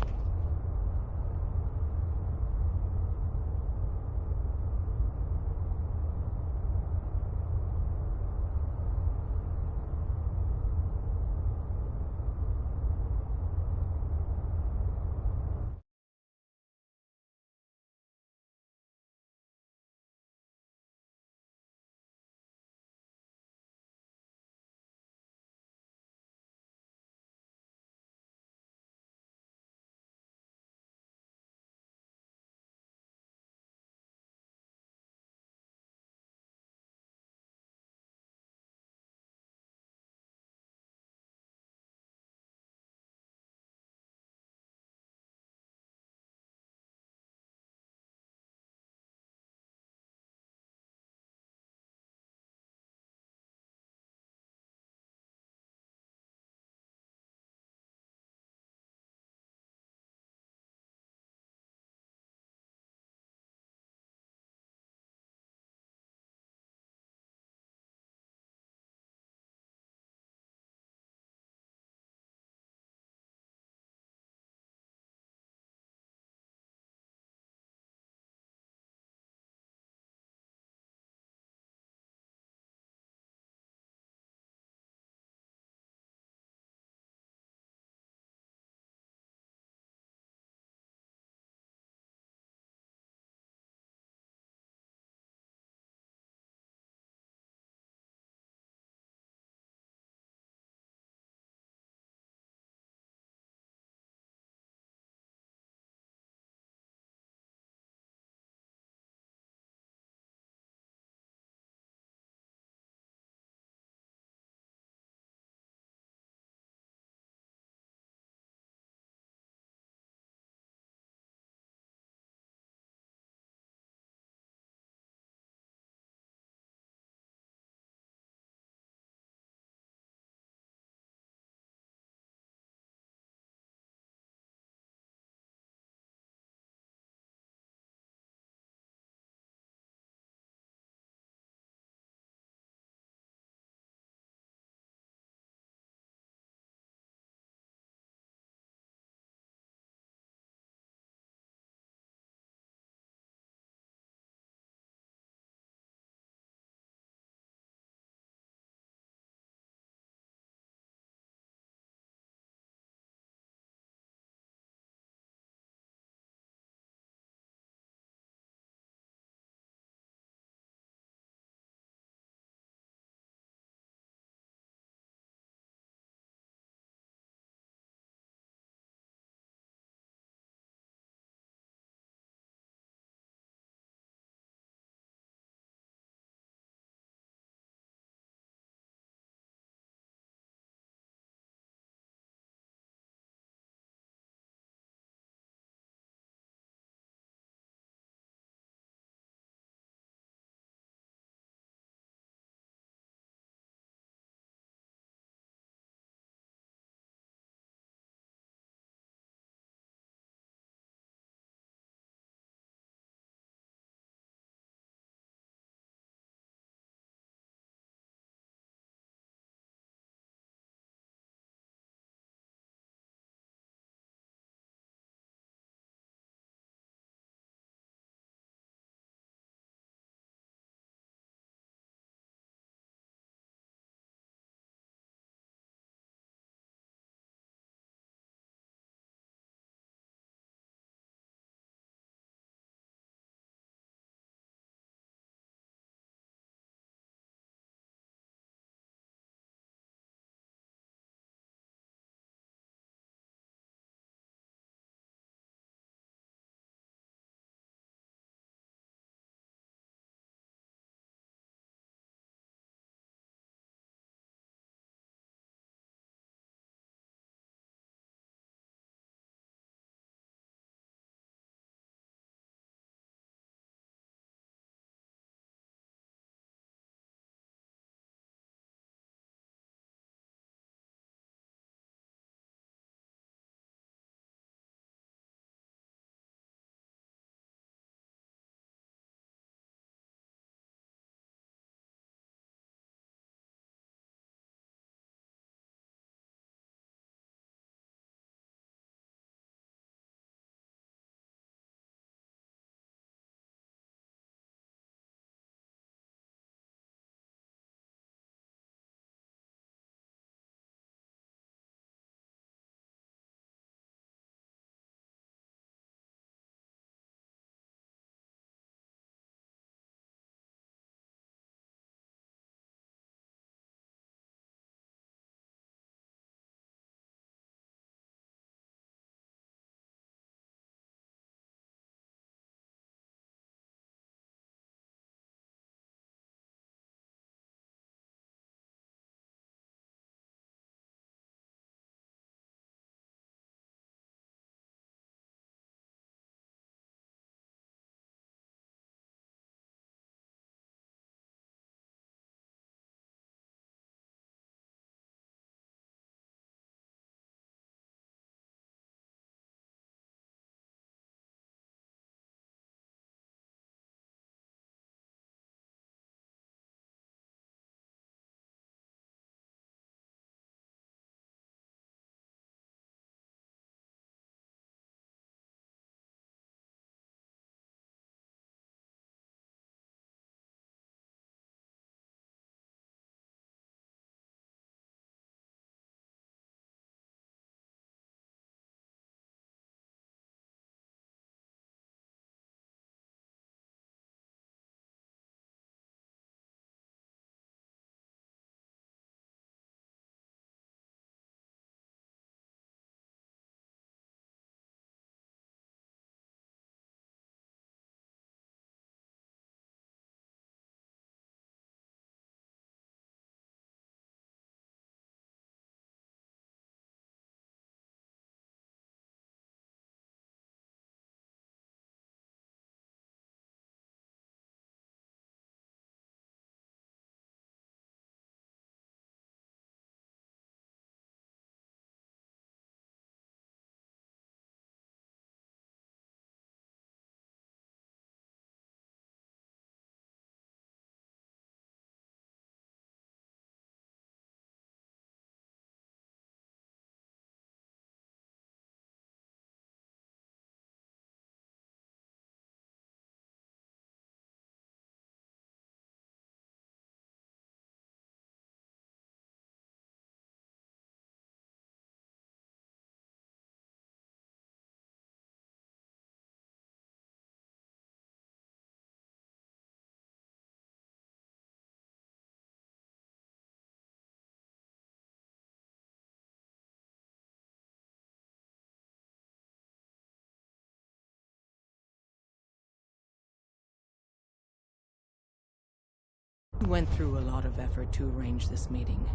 T: Went through a lot of effort to arrange this meeting.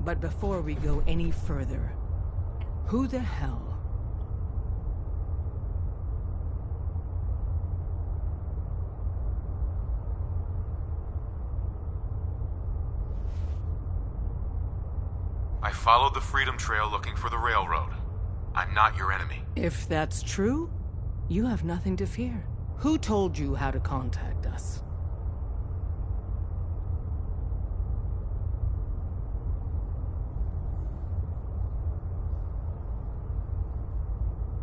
T: But before we go any further, who the hell?
F: I followed the Freedom Trail looking for the railroad. I'm not your enemy.
T: If that's true, you have nothing to fear. Who told you how to contact us?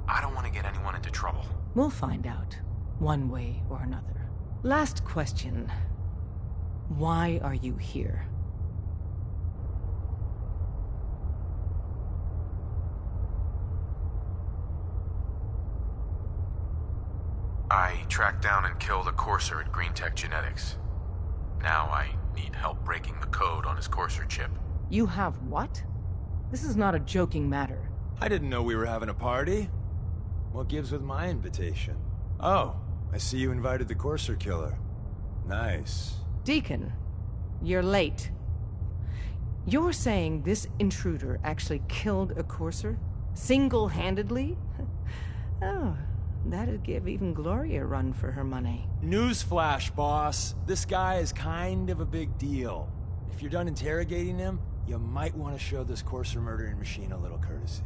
F: I don't want to get anyone into trouble.
T: We'll find out, one way or another. Last question. Why are you here?
F: I tracked down and killed a courser at Green Tech Genetics. Now I need help breaking the code on his courser chip.
T: You have what? This is not a joking matter.
G: I didn't know we were having a party. What gives with my invitation? Oh, I see you invited the courser killer. Nice.
T: Deacon, you're late. You're saying this intruder actually killed a courser? Single-handedly? Oh, that'd give even Gloria a run for her money.
G: Newsflash, boss. This guy is kind of a big deal. If you're done interrogating him, you might want to show this courser murdering machine a little courtesy,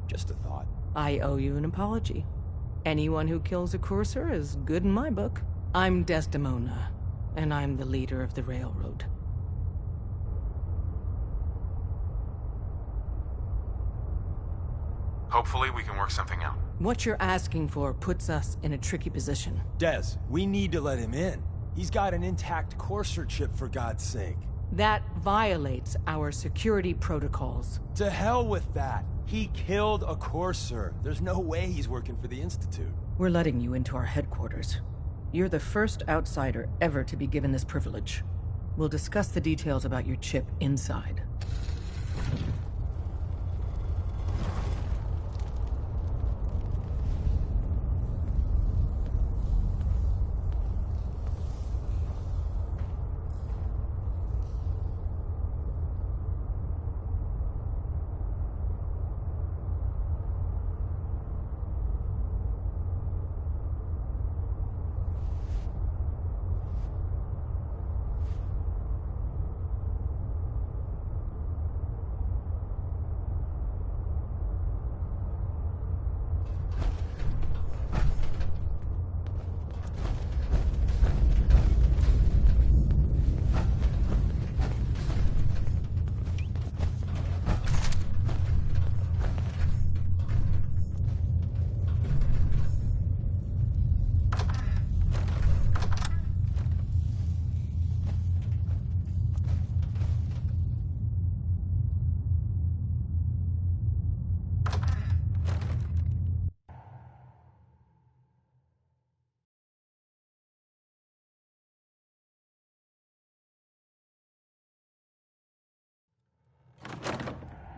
G: Just a thought.
T: I owe you an apology. Anyone who kills a courser is good in my book. I'm Desdemona, and I'm the leader of the railroad.
F: Hopefully we can work something out.
T: What you're asking for puts us in a tricky position.
G: Des, we need to let him in. He's got an intact courser chip, for God's sake.
T: That violates our security protocols.
G: To hell with that. He killed a courser. There's no way he's working for the Institute.
T: We're letting you into our headquarters. You're the first outsider ever to be given this privilege. We'll discuss the details about your chip inside.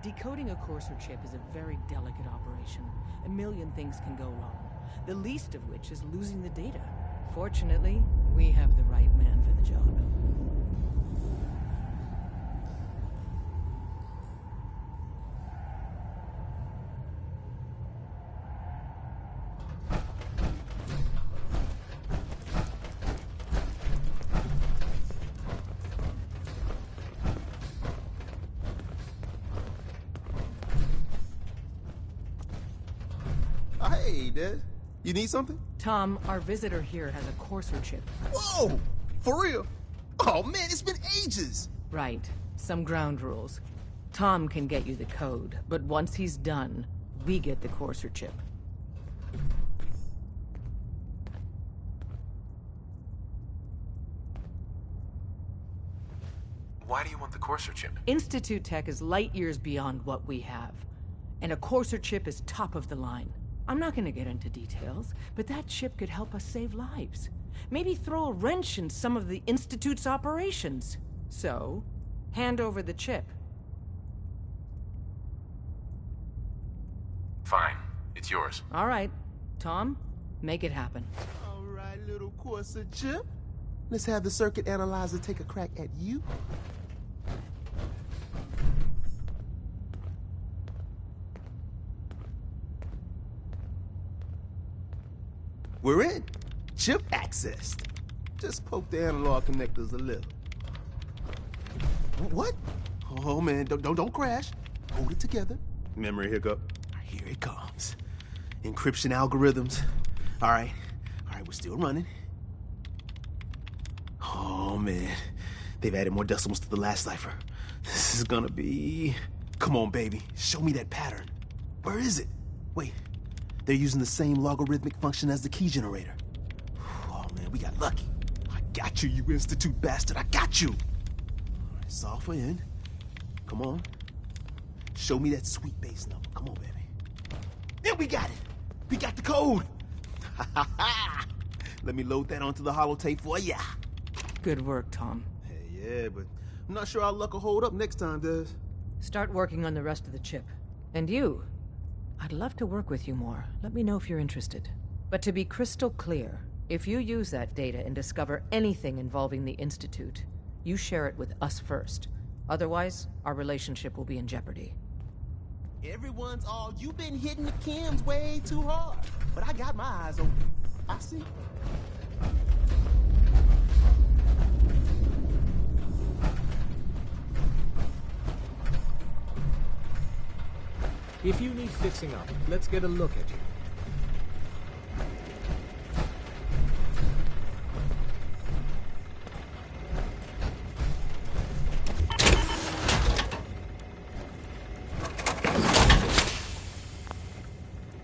T: Decoding a courser chip is a very delicate operation. A million things can go wrong, the least of which is losing the data. Fortunately, we have the right man for the job.
U: Hey, Des. You need something?
T: Tom, our visitor here has a courser chip.
U: Whoa! For real? Oh, man, it's been ages!
T: Right. Some ground rules. Tom can get you the code, but once he's done, we get the courser chip.
F: Why do you want the courser chip?
T: Institute tech is light years beyond what we have. And a courser chip is top of the line. I'm not gonna get into details, but that chip could help us save lives. Maybe throw a wrench in some of the Institute's operations. So, hand over the chip.
F: Fine. It's yours.
T: All right. Tom, make it happen.
U: All right, little courser chip. Let's have the circuit analyzer take a crack at you. We're in. Chip accessed. Just poke the analog connectors a little. What? Oh man, don't crash. Hold it together. Memory hiccup. Here it comes. Encryption algorithms. All right, we're still running. Oh man, they've added more decimals to the last cipher. This is gonna be... Come on, baby, show me that pattern. Where is it? Wait, they're using the same logarithmic function as the key generator. Oh man, we got lucky. I got you, you Institute bastard, I got you. Solve in. Come on. Show me that sweet base number. Come on, baby. Yeah, we got it. We got the code. Let me load that onto the holotape for ya.
T: Good work, Tom.
U: Hey, yeah, but I'm not sure our luck will hold up next time, Des.
T: Start working on the rest of the chip. And you, I'd love to work with you more. Let me know if you're interested. But to be crystal clear, if you use that data and discover anything involving the Institute, you share it with us first. Otherwise, our relationship will be in jeopardy.
U: Everyone's all, you've been hitting the chems way too hard. But I got my eyes open. I see.
C: If you need fixing up, let's get a look at you.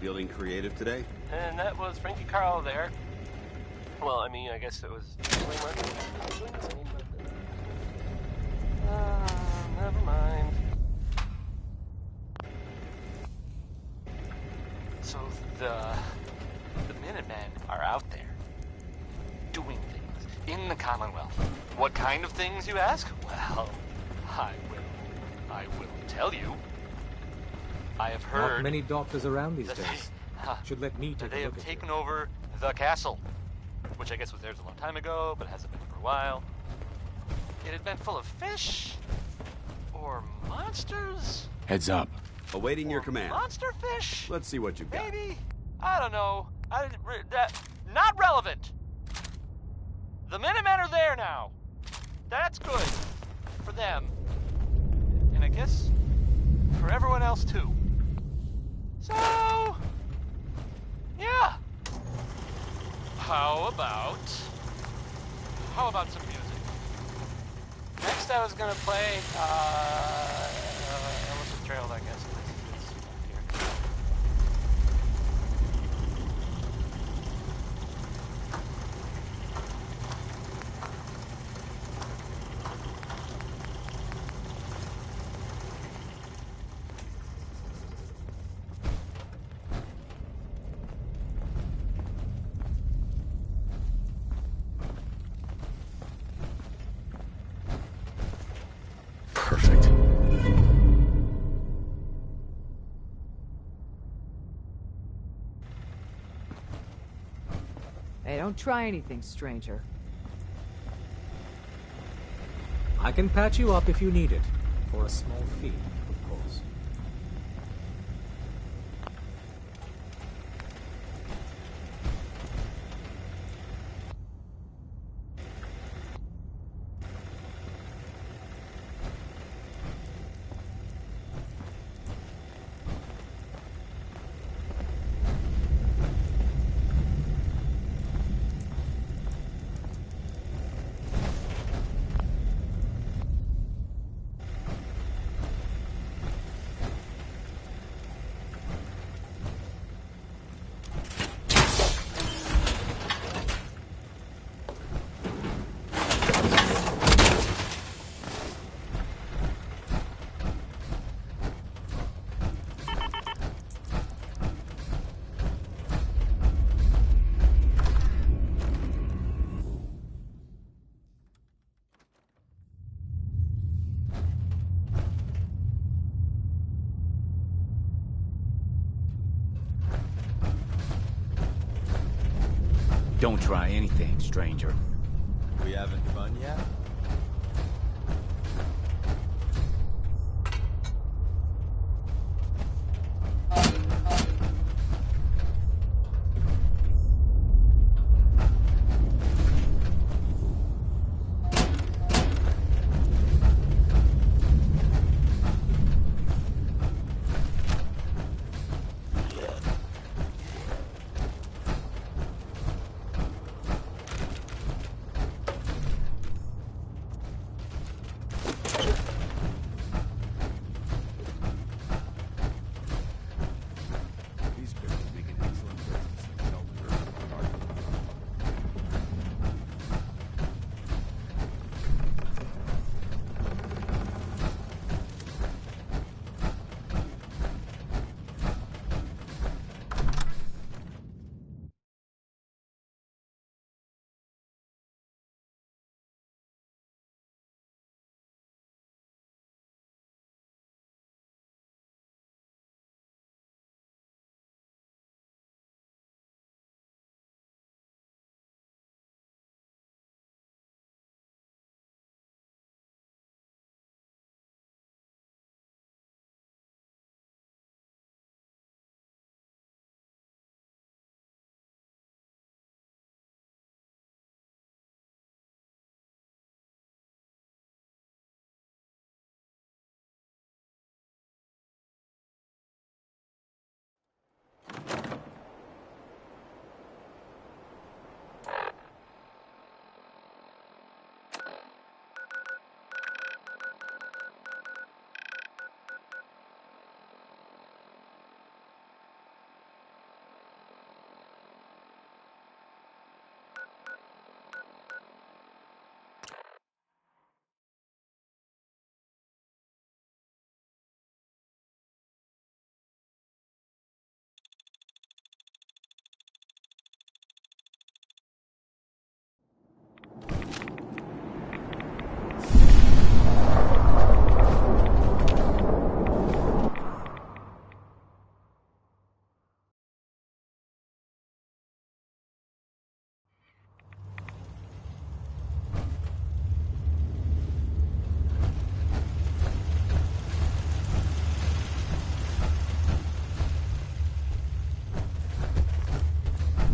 A: Feeling creative today?
S: And that was Frankie Carl there. Well, I mean, I guess it was... never mind. So the Minutemen are out there doing things in the Commonwealth. What kind of things, you ask? Well, I will tell you. I have heard...
C: Not many doctors around these days. Should let me take a look at
S: They have taken over the castle, which I guess was theirs a long time ago, but hasn't been for a while. It had been full of fish or monsters.
A: Heads up. Awaiting your command.
B: Monster fish?
A: Let's see what you've got.
B: Maybe? I don't know. Not relevant. The Minutemen are there now. That's good. For them. And I guess for everyone else too. So, yeah. How about some music? Next I was gonna play, Ellis Trailed, I guess.
A: Perfect.
V: Hey, don't try anything, stranger.
C: I can patch you up if you need it. For a small fee, of course.
L: Don't try anything, stranger.
G: We having fun yet?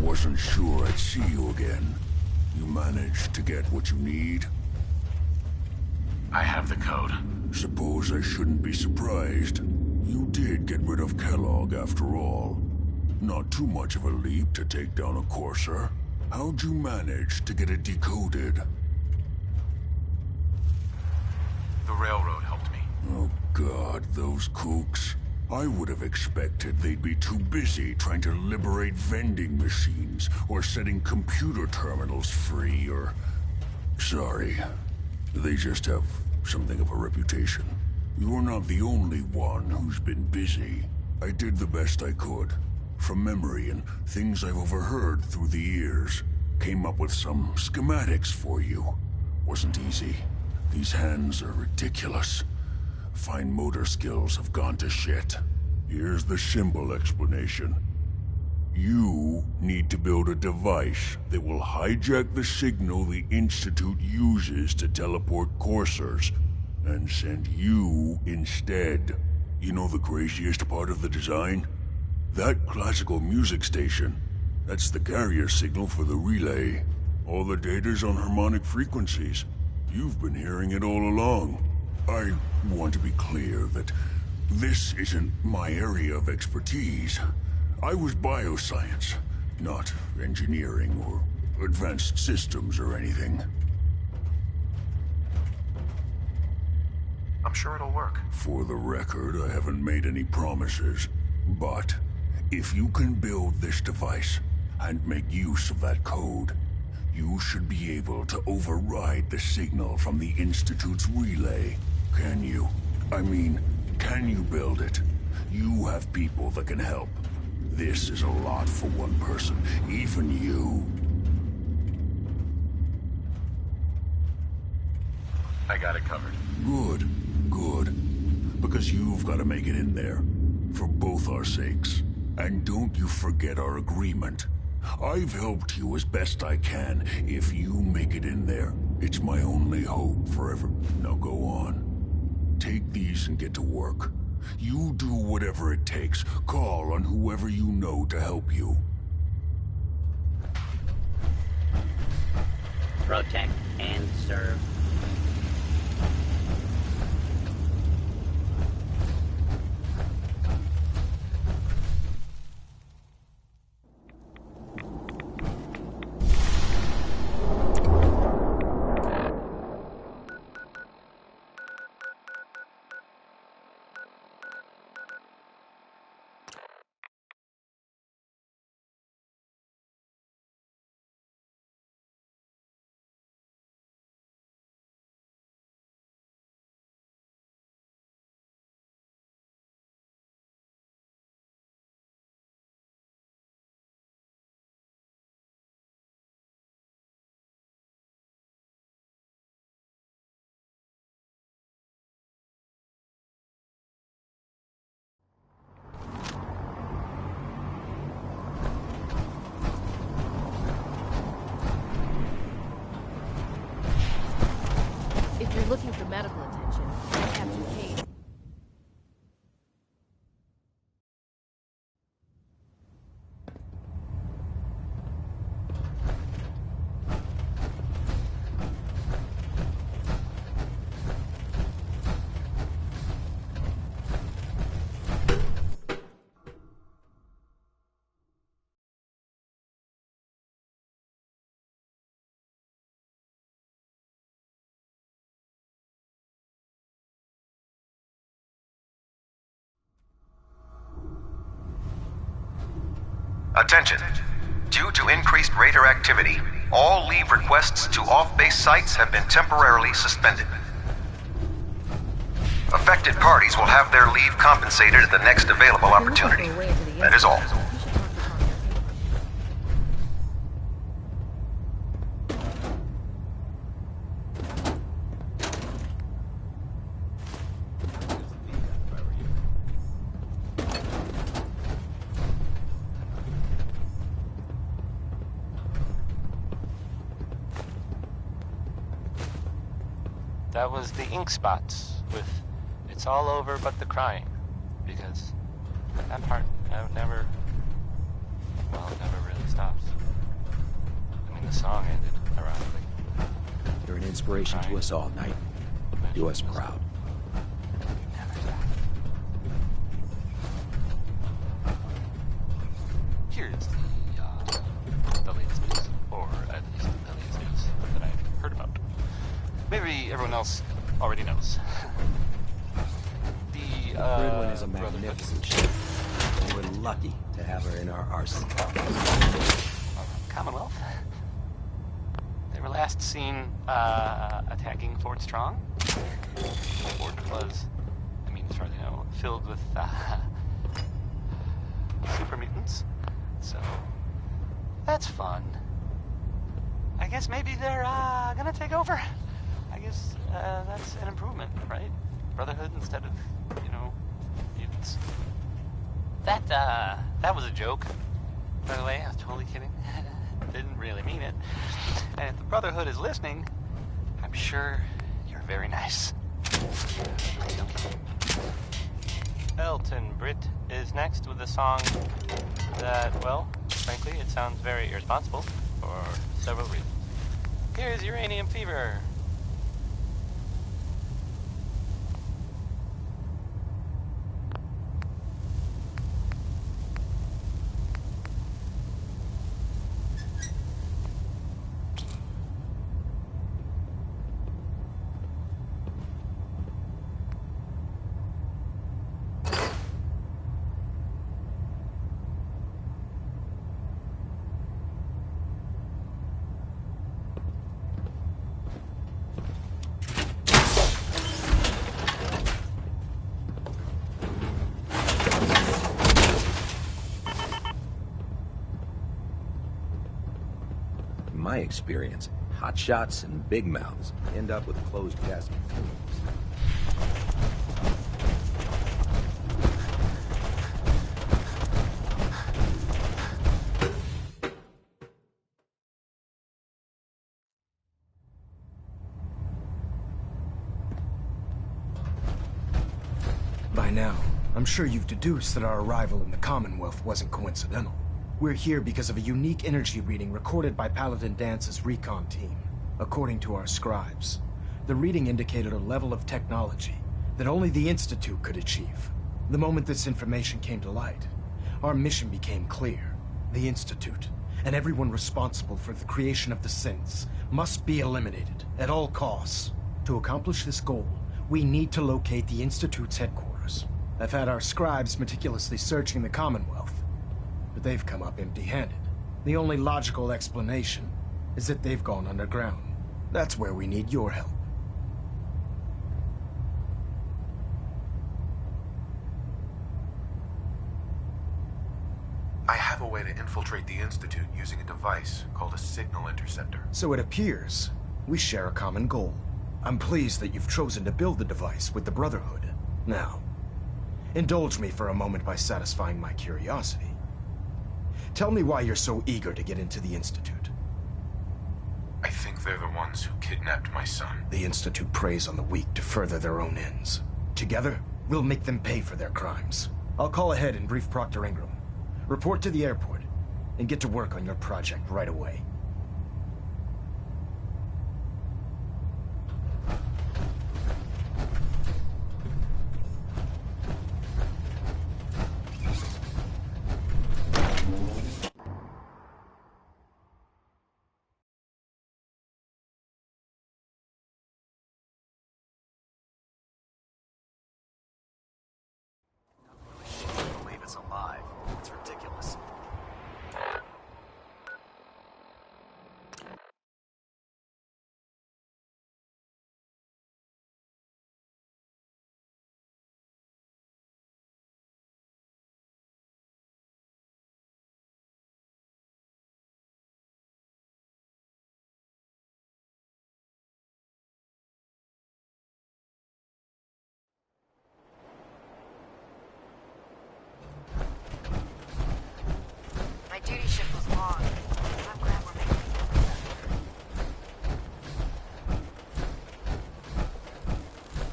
D: Wasn't sure I'd see you again. You managed to get what you need?
F: I have the code.
D: Suppose I shouldn't be surprised. You did get rid of Kellogg after all. Not too much of a leap to take down a Courser. How'd you manage to get it decoded?
F: The railroad helped me.
D: Oh God, those kooks. I would have expected they'd be too busy trying to liberate vending machines, or setting computer terminals free, or... Sorry. They just have something of a reputation. You're not the only one who's been busy. I did the best I could. From memory and things I've overheard through the years. Came up with some schematics for you. Wasn't easy. These hands are ridiculous. Fine motor skills have gone to shit. Here's the simple explanation. You need to build a device that will hijack the signal the Institute uses to teleport coursers, and send you instead. You know the craziest part of the design? That classical music station. That's the carrier signal for the relay. All the data's on harmonic frequencies. You've been hearing it all along. I want to be clear that this isn't my area of expertise. I was bioscience, not engineering or advanced systems or anything.
F: I'm sure it'll work.
D: For the record, I haven't made any promises, but if you can build this device and make use of that code, you should be able to override the signal from the Institute's relay. Can you? I mean, can you build it? You have people that can help. This is a lot for one person, even you.
F: I got it covered.
D: Good, good. Because you've got to make it in there. For both our sakes. And don't you forget our agreement. I've helped you as best I can. If you make it in there, it's my only hope forever. Now go on. Take these and get to work. You do whatever it takes. Call on whoever you know to help you.
H: Protect and serve.
E: If you're looking for medical attention, Captain Kate.
K: Attention. Due to increased raider activity, all leave requests to off-base sites have been temporarily suspended. Affected parties will have their leave compensated at the next available opportunity. That is all.
S: That was the ink spots with "It's all over but the crying," because that part never really stops. I mean, the song ended, ironically.
U: You're an inspiration to us all, Knight. Do us proud.
S: Here's the latest news, or at least the latest news that I've heard about. Maybe everyone else already knows. The
U: Gridwin is a magnificent ship, and we're lucky to have her in our arsenal.
S: Commonwealth. They were last seen attacking Fort Strong. The fort was, as far as I know, filled with super mutants. So that's fun. I guess maybe they're gonna take over. I guess that's an improvement, right? Brotherhood instead of, mutants. That was a joke, by the way. I was totally kidding. Didn't really mean it. And if the Brotherhood is listening, I'm sure you're very nice. Elton Britt is next with a song that, well, frankly, it sounds very irresponsible for several reasons. Here's Uranium Fever.
U: In my experience, hot shots and big mouths end up with closed casket funerals.
J: now, I'm sure you've deduced that our arrival in the Commonwealth wasn't coincidental. We're here because of a unique energy reading recorded by Paladin Dance's recon team. According to our scribes, the reading indicated a level of technology that only the Institute could achieve. The moment this information came to light, our mission became clear. The Institute, and everyone responsible for the creation of the synths, must be eliminated at all costs. To accomplish this goal, we need to locate the Institute's headquarters. I've had our scribes meticulously searching the Commonwealth, but they've come up empty-handed. The only logical explanation is that they've gone underground. That's where we need your help.
F: I have a way to infiltrate the Institute using a device called a signal interceptor.
J: So it appears we share a common goal. I'm pleased that you've chosen to build the device with the Brotherhood. Now, indulge me for a moment by satisfying my curiosity. Tell me why you're so eager to get into the Institute.
F: I think they're the ones who kidnapped my son.
J: The Institute preys on the weak to further their own ends. Together, we'll make them pay for their crimes. I'll call ahead and brief Proctor Ingram. Report to the airport, and get to work on your project right away.
C: Believe it's alive. It's ridiculous.
E: My duty shift was long. I'm glad we're making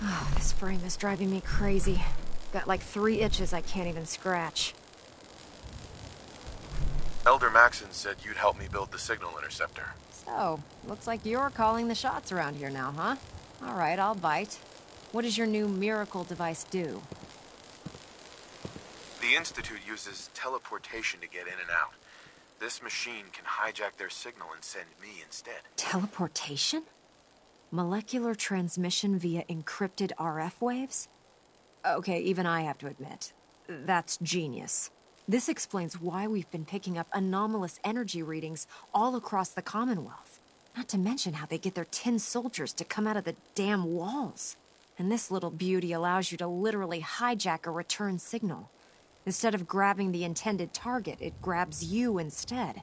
M: Oh, this frame is driving me crazy. Got like 3 itches I can't even scratch.
F: Elder Maxon said you'd help me build the signal interceptor.
M: So, looks like you're calling the shots around here now, huh? Alright, I'll bite. What does your new miracle device do?
F: The Institute uses teleportation to get in and out. This machine can hijack their signal and send me instead.
M: Teleportation? Molecular transmission via encrypted RF waves? Okay, even I have to admit, that's genius. This explains why we've been picking up anomalous energy readings all across the Commonwealth. Not to mention how they get their tin soldiers to come out of the damn walls. And this little beauty allows you to literally hijack a return signal. Instead of grabbing the intended target, it grabs you instead.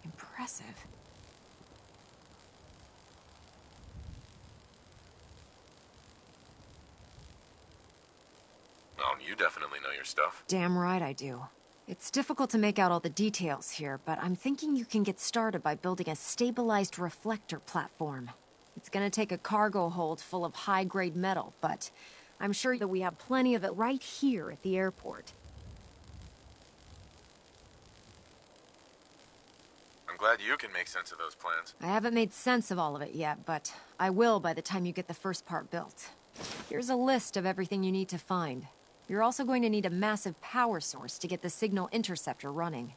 M: Impressive.
F: Oh, you definitely know your stuff.
M: Damn right I do. It's difficult to make out all the details here, but I'm thinking you can get started by building a stabilized reflector platform. It's gonna take a cargo hold full of high-grade metal, but I'm sure that we have plenty of it right here at the airport.
F: I'm glad you can make sense of those plans.
M: I haven't made sense of all of it yet, but I will by the time you get the first part built. Here's a list of everything you need to find. You're also going to need a massive power source to get the signal interceptor running.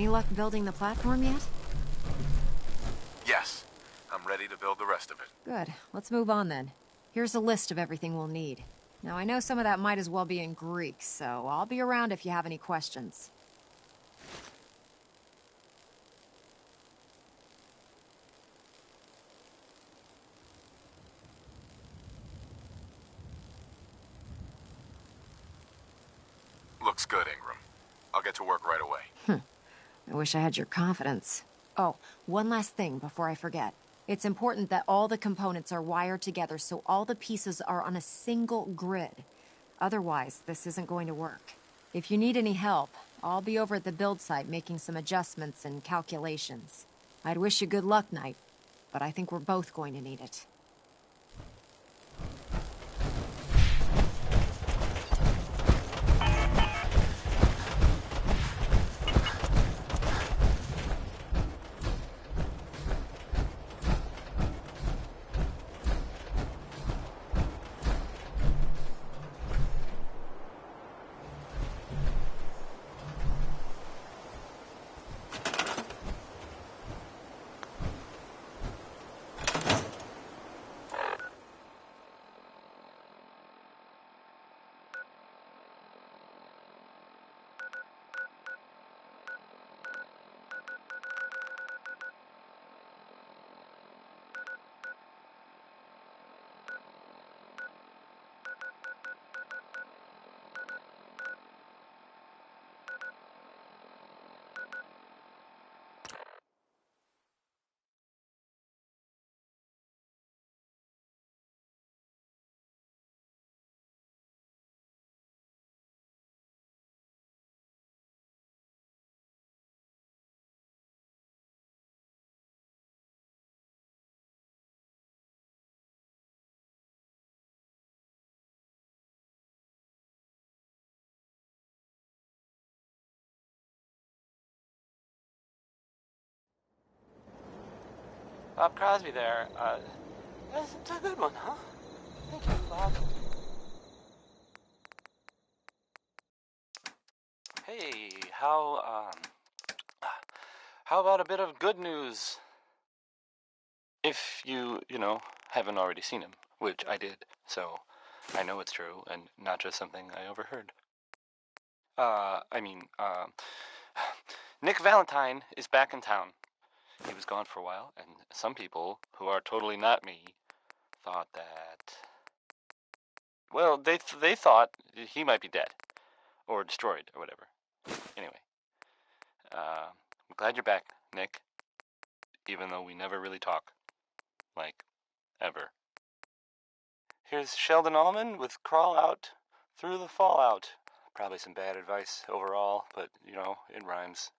M: Any luck building the platform yet?
F: Yes. I'm ready to build the rest of it.
M: Good. Let's move on then. Here's a list of everything we'll need. Now, I know some of that might as well be in Greek, so I'll be around if you have any questions.
F: Looks good, Ingram. I'll get to work right away.
M: I wish I had your confidence. Oh, one last thing before I forget. It's important that all the components are wired together so all the pieces are on a single grid. Otherwise, this isn't going to work. If you need any help, I'll be over at the build site making some adjustments and calculations. I'd wish you good luck, Knight, but I think we're both going to need it.
S: Bob Crosby there. That's a good one, huh? Thank you, Bob. Hey, how about a bit of good news? If you haven't already seen him, which I did, so I know it's true and not just something I overheard. Nick Valentine is back in town. He was gone for a while, and some people, who are totally not me, thought that... Well, they thought he might be dead. Or destroyed, or whatever. Anyway. I'm glad you're back, Nick. Even though we never really talk. Like, ever. Here's Sheldon Allman with Crawl Out Through the Fallout. Probably some bad advice overall, but, it rhymes.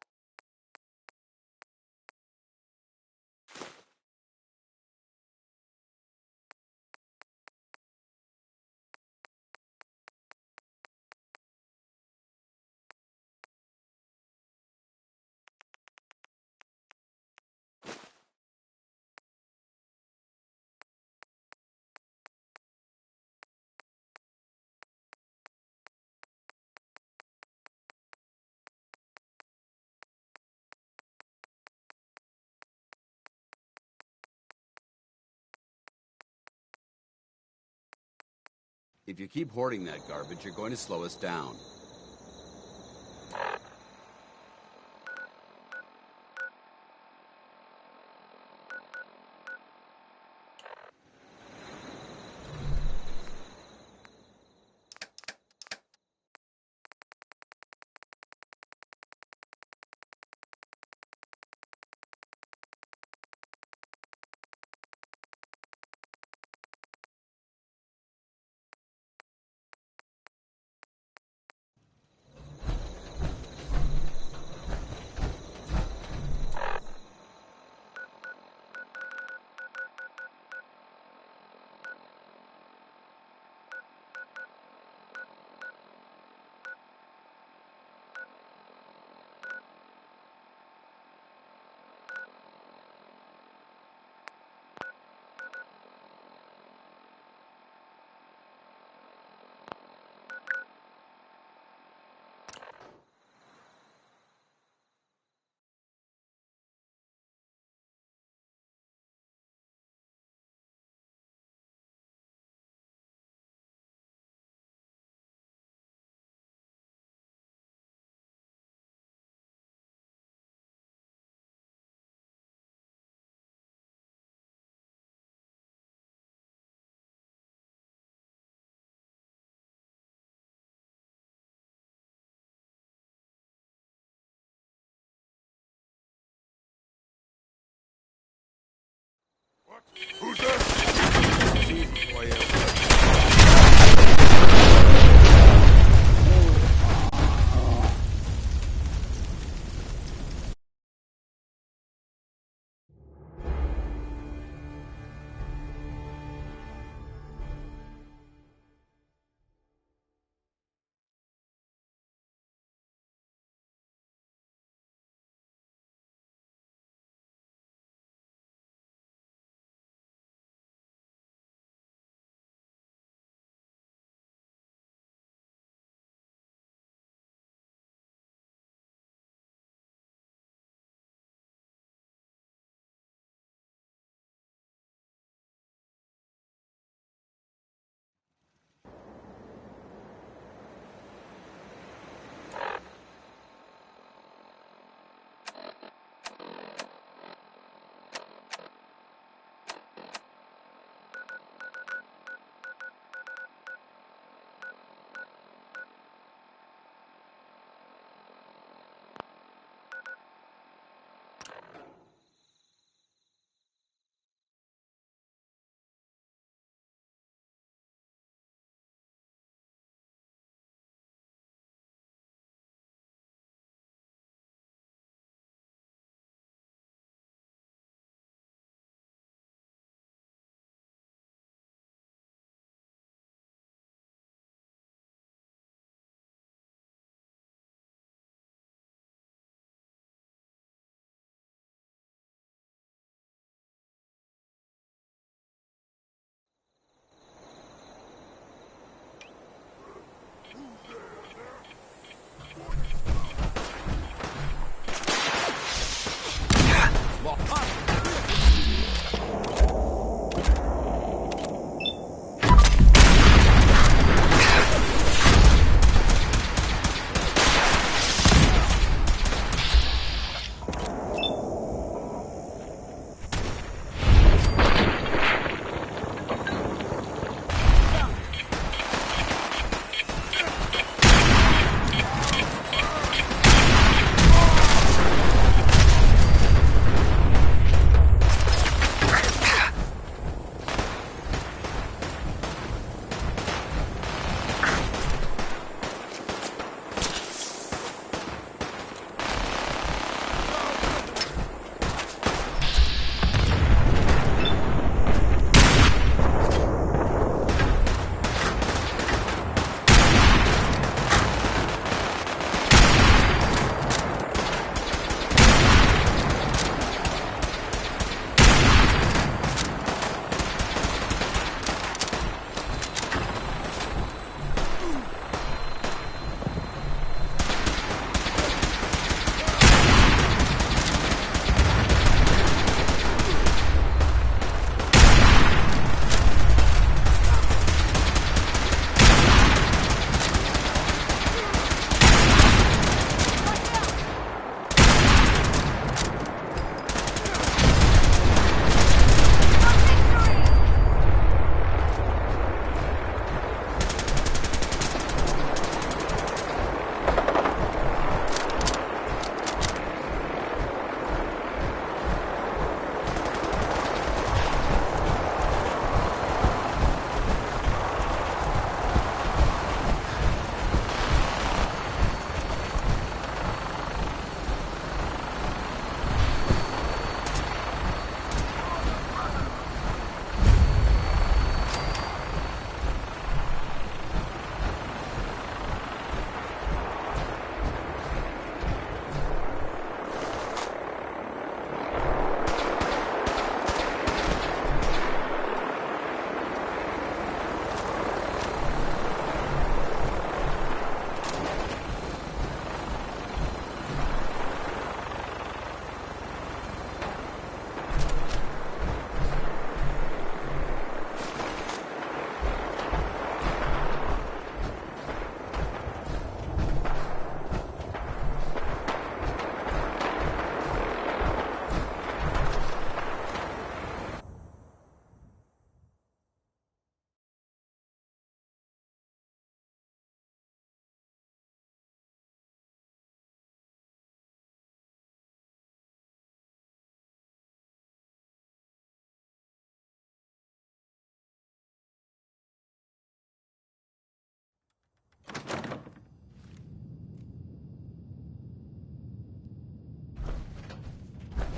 A: If you keep hoarding that garbage, you're going to slow us down.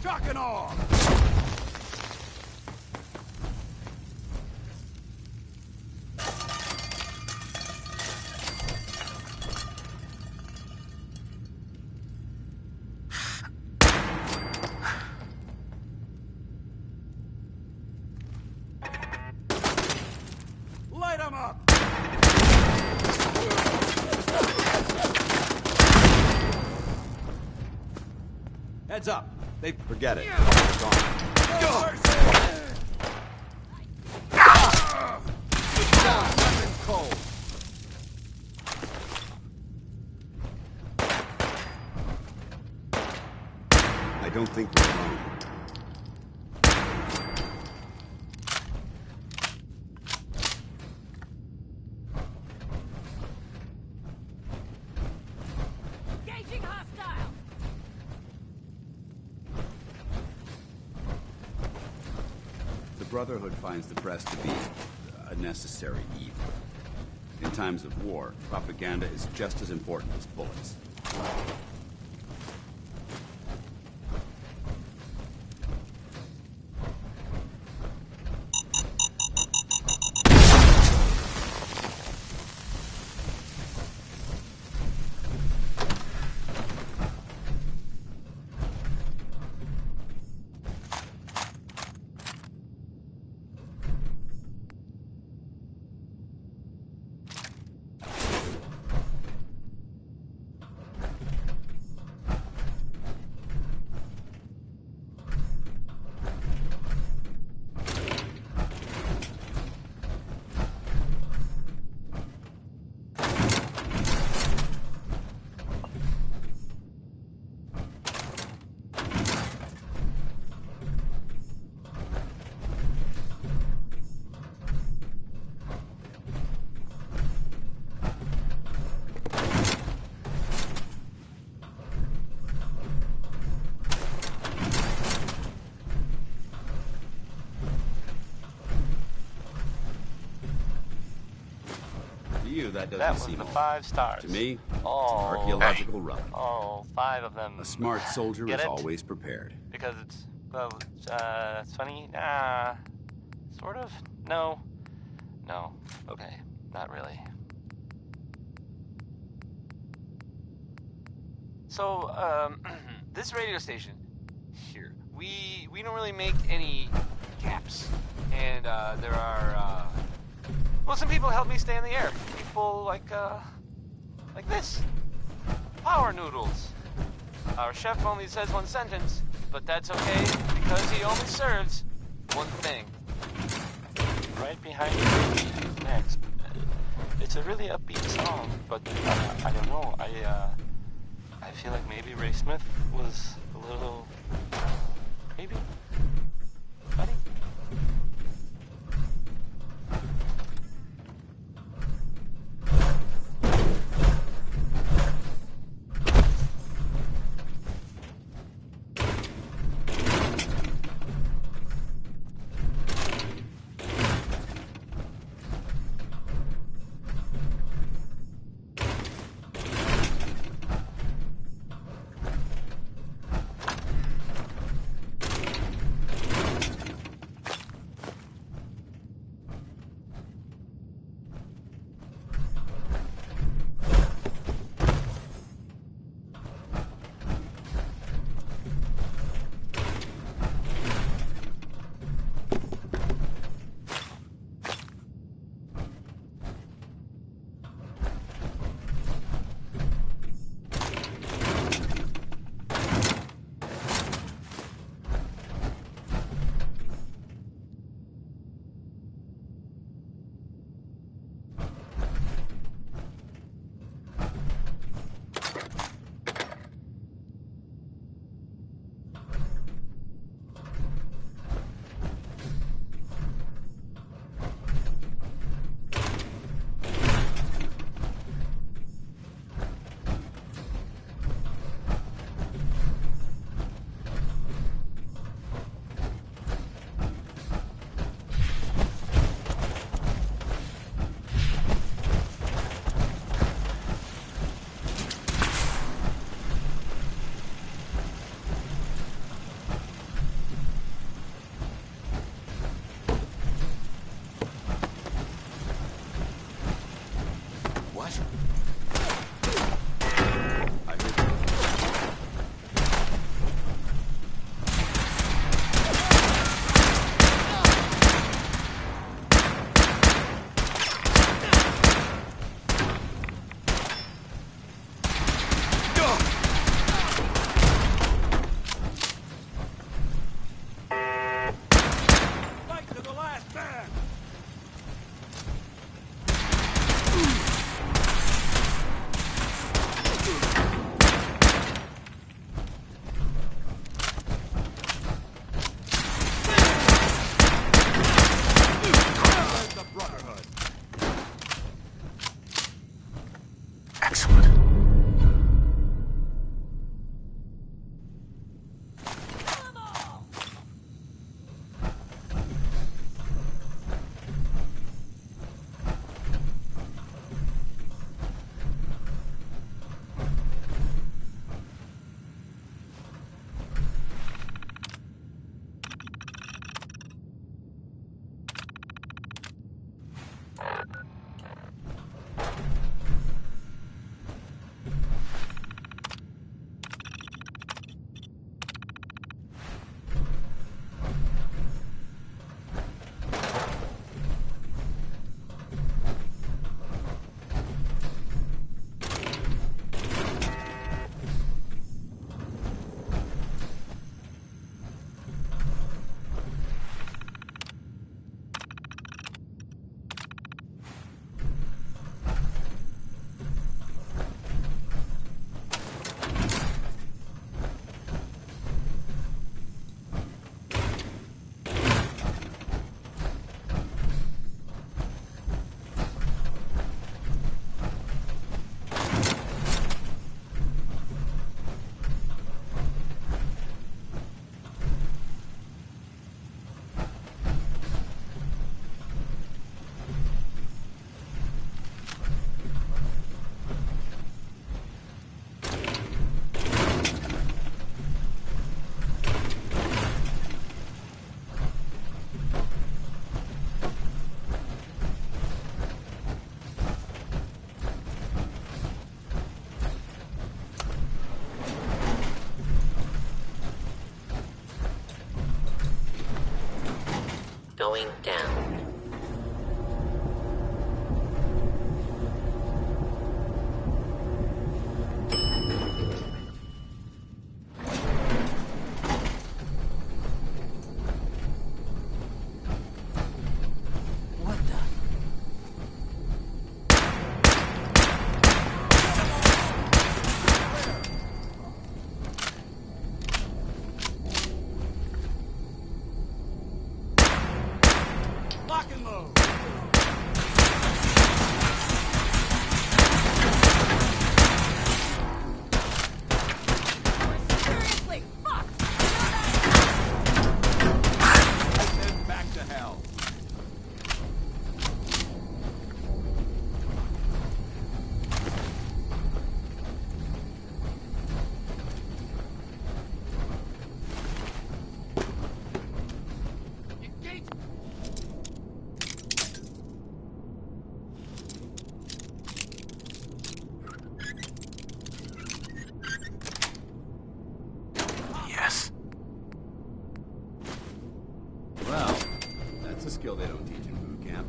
A: Shock and awe! Light 'em up!
G: Heads up. They
A: forget it.
G: Cold.
A: I don't think we're alone.
E: Engaging hostile!
A: The Brotherhood finds the press to be a necessary evil. In times of war, propaganda is just as important as bullets. That doesn't
B: That was
A: seem
B: the
A: all.
B: 5 stars.
A: To me, it's an
B: Oh.
A: archaeological relic.
B: Oh, 5 of them.
A: A smart soldier
B: Get
A: is
B: it?
A: always prepared.
B: Because it's, well, it's funny? Sort of? No. No. Okay. Not really. So, this radio station here, we don't really make any gaps. And, there are, well, some people help me stay in the air. People like this. Power noodles. Our chef only says one sentence, but that's okay because he only serves one thing. Right behind you next. It's a really upbeat song, but I don't know. I feel like maybe Ray Smith was a little, maybe, funny.
H: going down.
N: Lock and load.
E: Seriously, fuck!
N: Send back to hell.
F: Yes.
A: Well, that's a skill they don't teach in boot camp.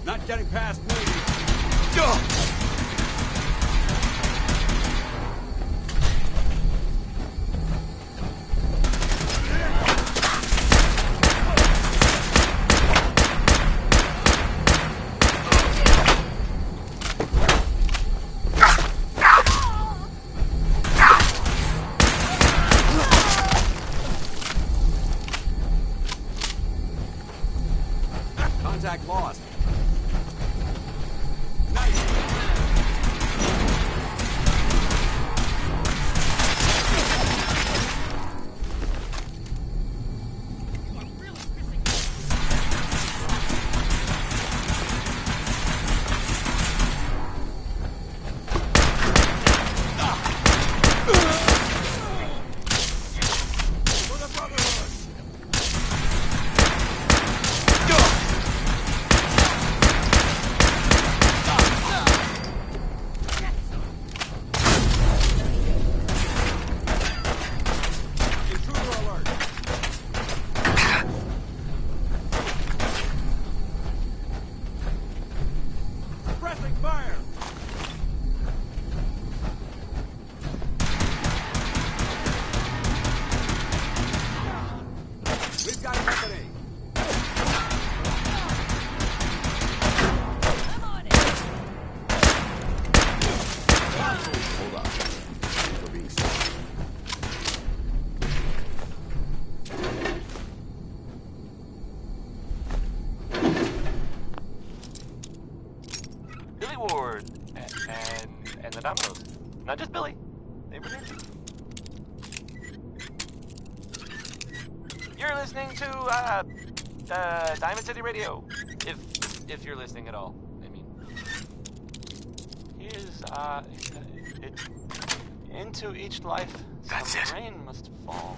N: Not getting past me. Contact lost. Pressing fire! We've got company!
A: Hold on. We're being stopped.
S: Billy Ward and the Dominoes. Not just Billy. They were there too. You're listening to Diamond City Radio. If you're listening at all. I mean, here's into each life.
F: That's
S: some
F: it.
S: rain must fall.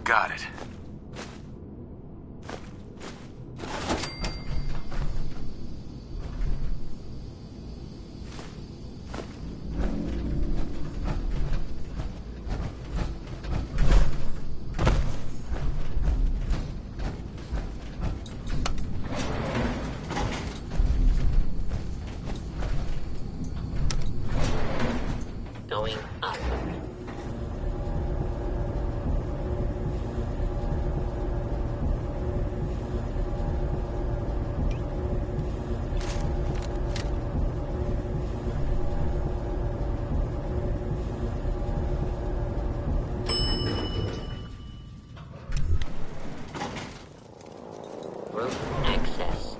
F: Got it.
H: Going up. Route access.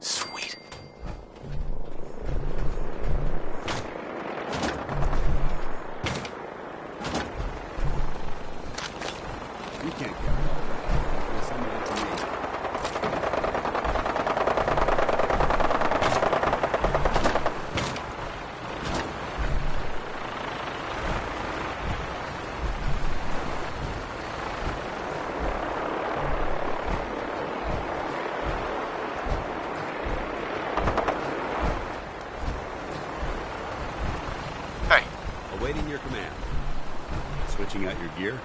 F: Sweet.
A: You can't get it all right. You're sending it to me.
F: Hey.
A: Awaiting your command. Switching out your gear?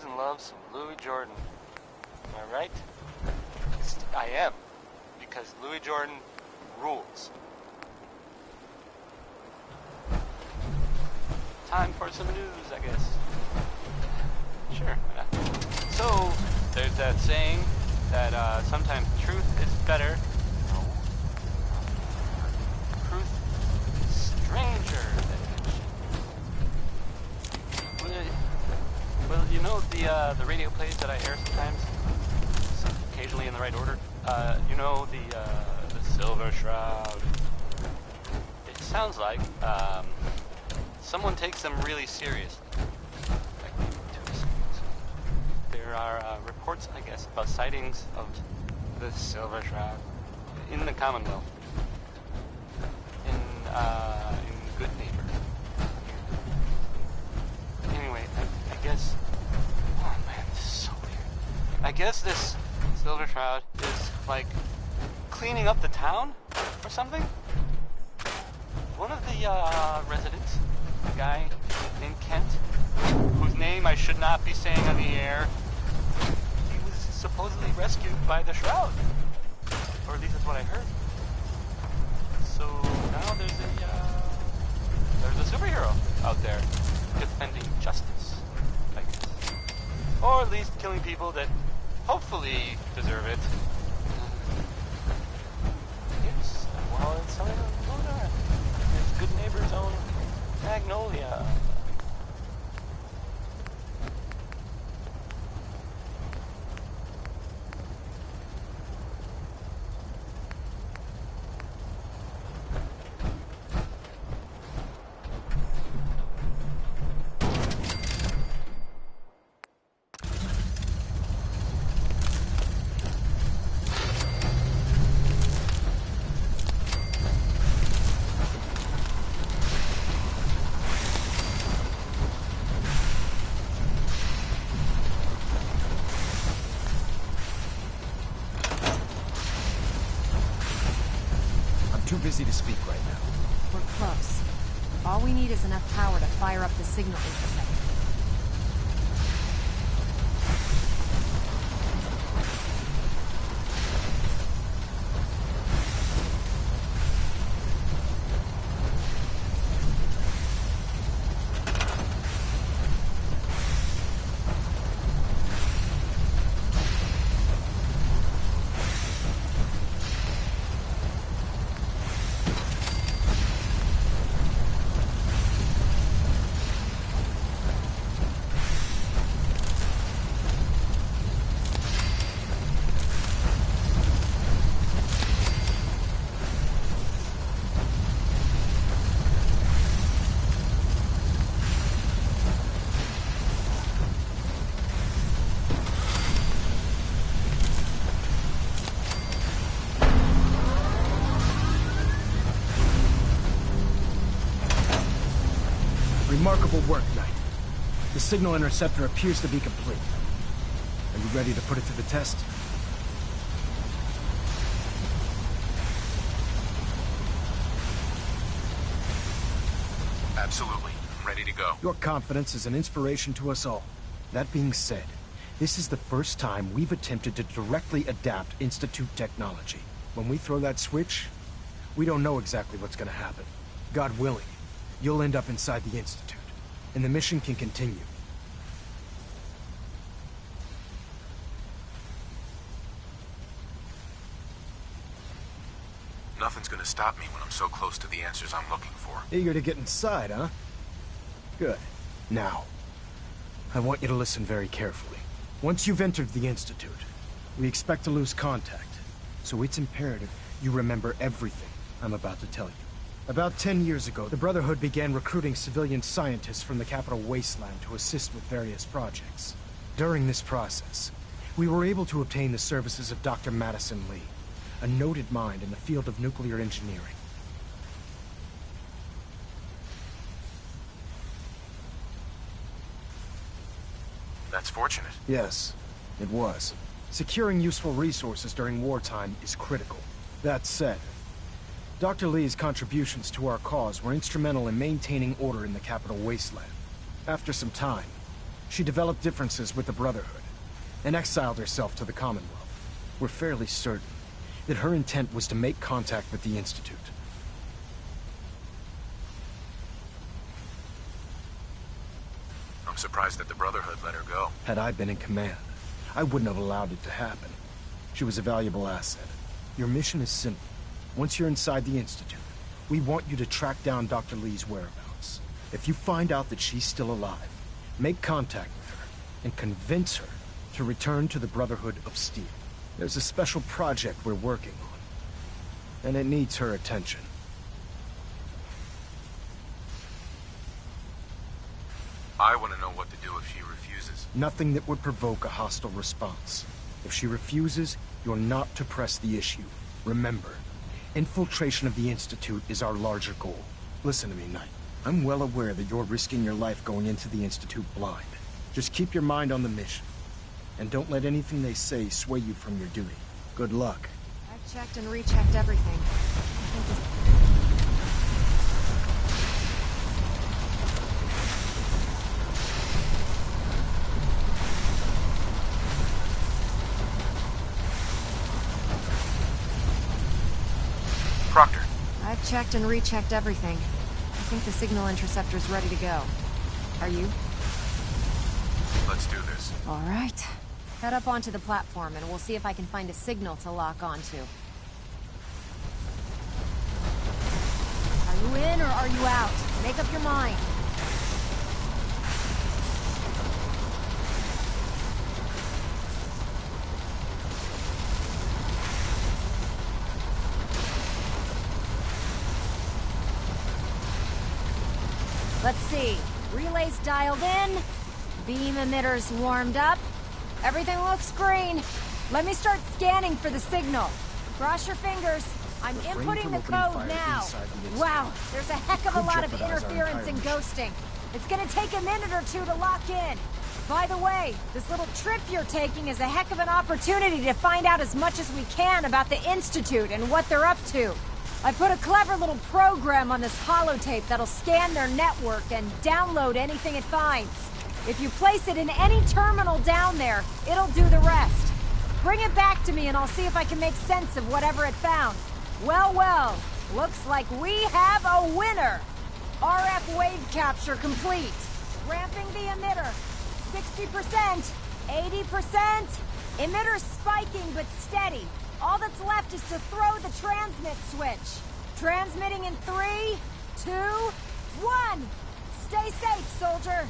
B: knows and loves some Louis Jordan. Am I right? I am. Because Louis Jordan rules. Time for some news, I guess. Sure, why not? So, there's that saying that sometimes truth is better. No. Truth is stranger than fiction. Well, you know the radio plays that I air sometimes? Occasionally in the right order. You know the Silver Shroud. It sounds like someone takes them really seriously. There are reports, I guess, about sightings of the Silver Shroud in the Commonwealth. In Good Neighbor. Anyway, I guess. Oh man, this is so weird. I guess this Silver Shroud is like cleaning up the town or something. One of the residents, a guy named Kent, whose name I should not be saying on the air, he was supposedly rescued by the Shroud, or at least that's what I heard. So now there's a superhero out there defending justice, I guess, or at least killing people that hopefully deserve it. Yes, well, it's something going on. It's Good Neighbor's own Magnolia.
J: Too busy to speak right now.
M: We're close. All we need is enough power to fire up the signal interceptor.
J: Remarkable work, Knight. The signal interceptor appears to be complete. Are you ready to put it to the test?
F: Absolutely. I'm ready to go.
J: Your confidence is an inspiration to us all. That being said, this is the first time we've attempted to directly adapt Institute technology. When we throw that switch, we don't know exactly what's gonna happen. God willing, you'll end up inside the Institute, and the mission can continue.
F: Nothing's gonna stop me when I'm so close to the answers I'm looking for.
J: Eager to get inside, huh? Good. Now, I want you to listen very carefully. Once you've entered the Institute, we expect to lose contact, so it's imperative you remember everything I'm about to tell you. About 10 years ago, the Brotherhood began recruiting civilian scientists from the capital wasteland to assist with various projects. During this process, we were able to obtain the services of Dr. Madison Lee, a noted mind in the field of nuclear engineering.
F: That's fortunate.
J: Yes, it was. Securing useful resources during wartime is critical. That said, Dr. Lee's contributions to our cause were instrumental in maintaining order in the capital wasteland. After some time, She developed differences with the Brotherhood and exiled herself to the Commonwealth. We're fairly certain that her intent was to make contact with the Institute.
F: I'm surprised that the Brotherhood let her go.
J: Had I been in command, I wouldn't have allowed it to happen. She was a valuable asset. Your mission is simple. Once you're inside the Institute, we want you to track down Dr. Lee's whereabouts. If you find out that she's still alive, make contact with her and convince her to return to the Brotherhood of Steel. There's a special project we're working on, and it needs her attention.
F: I want to know what to do if she refuses.
J: Nothing that would provoke a hostile response. If she refuses, you're not to press the issue. Remember, infiltration of the Institute is our larger goal. Listen to me, Knight. I'm well aware that you're risking your life going into the Institute blind. Just keep your mind on the mission. And don't let anything they say sway you from your duty. Good luck.
M: I've checked and rechecked everything.
F: Proctor.
M: I've checked and rechecked everything. I think the signal interceptor's ready to go. Are you?
F: Let's do this.
M: All right. Head up onto the platform and we'll see if I can find a signal to lock onto. Are you in or are you out? Make up your mind. Let's see. Relays dialed in. Beam emitters warmed up. Everything looks green. Let me start scanning for the signal. Cross your fingers. I'm inputting the code now. Wow, there's a heck of a lot of interference and ghosting. It's gonna take a minute or two to lock in. By the way, this little trip you're taking is a heck of an opportunity to find out as much as we can about the Institute and what they're up to. I put a clever little program on this holotape that'll scan their network and download anything it finds. If you place it in any terminal down there, it'll do the rest. Bring it back to me and I'll see if I can make sense of whatever it found. Well, looks like we have a winner. RF wave capture complete. Ramping the emitter. 60%, 80%. Emitter spiking but steady. All that's left is to throw the transmit switch. Transmitting in 3, 2, 1. Stay safe, soldier.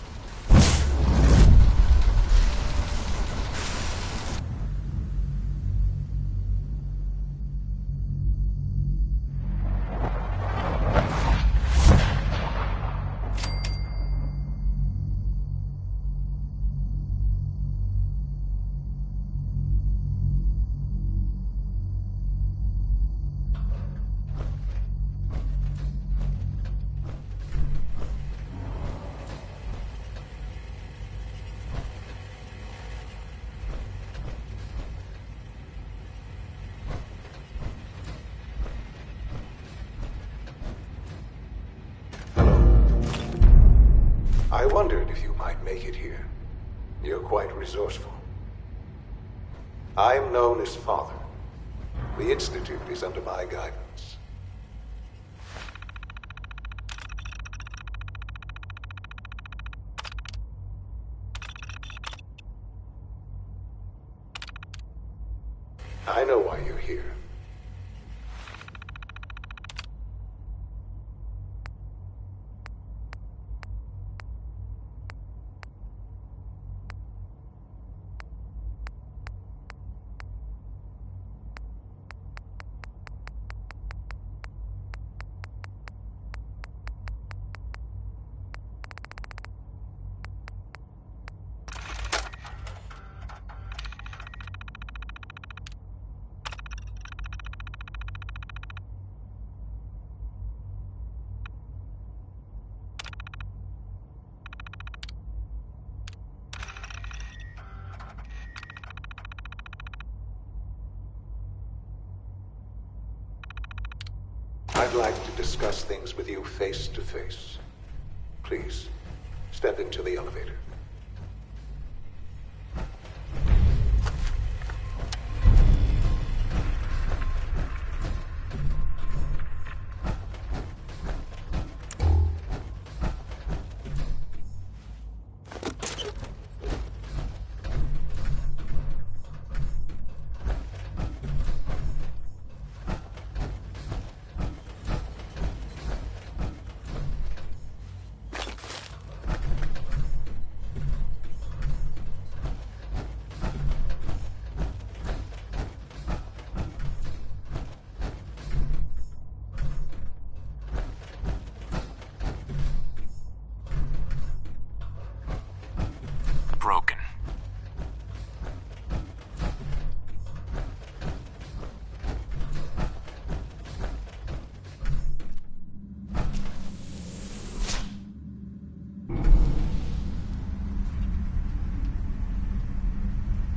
L: I wondered if you might make it here. You're quite resourceful. I'm known as Father. The Institute is under my guidance. I know why you're here. I'd like to discuss things with you face to face. Please, step into the elevator.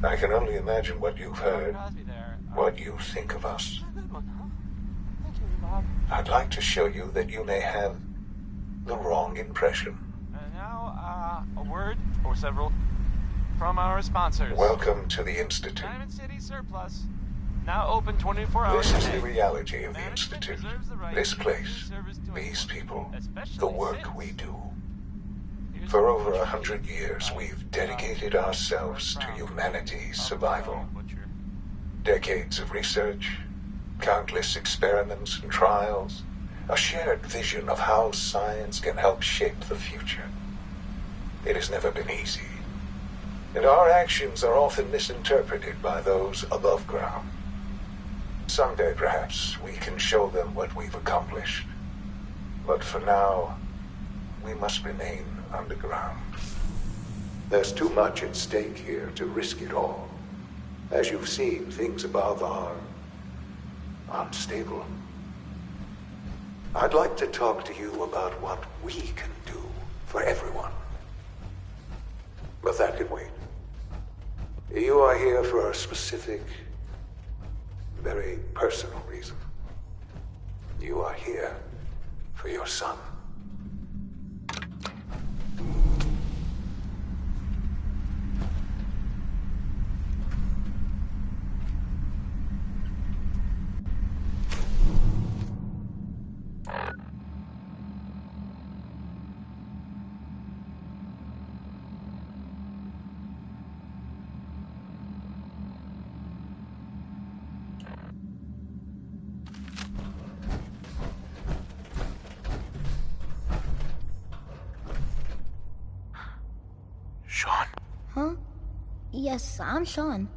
P: I can only imagine what you've heard, what you think of us. I'd like to show you that you may have the wrong impression.
B: And now, a word, or several, from our sponsors.
P: Welcome to the Institute.
B: Diamond City Surplus, now open 24 hours
P: This is
B: a day.
P: the reality of the Institute. This place, these people, the work we do. For over 100 years, we've dedicated ourselves to humanity's survival. Decades of research, countless experiments and trials, a shared vision of how science can help shape the future. It has never been easy, and our actions are often misinterpreted by those above ground. Someday, perhaps, we can show them what we've accomplished. But for now, we must remain underground. There's too much at stake here to risk it all. As you've seen, things above are unstable. I'd like to talk to you about what we can do for everyone. But that can wait. You are here for a specific, very personal reason. You are here for your son.
F: Sean?
Q: Huh? Yes, I'm Sean.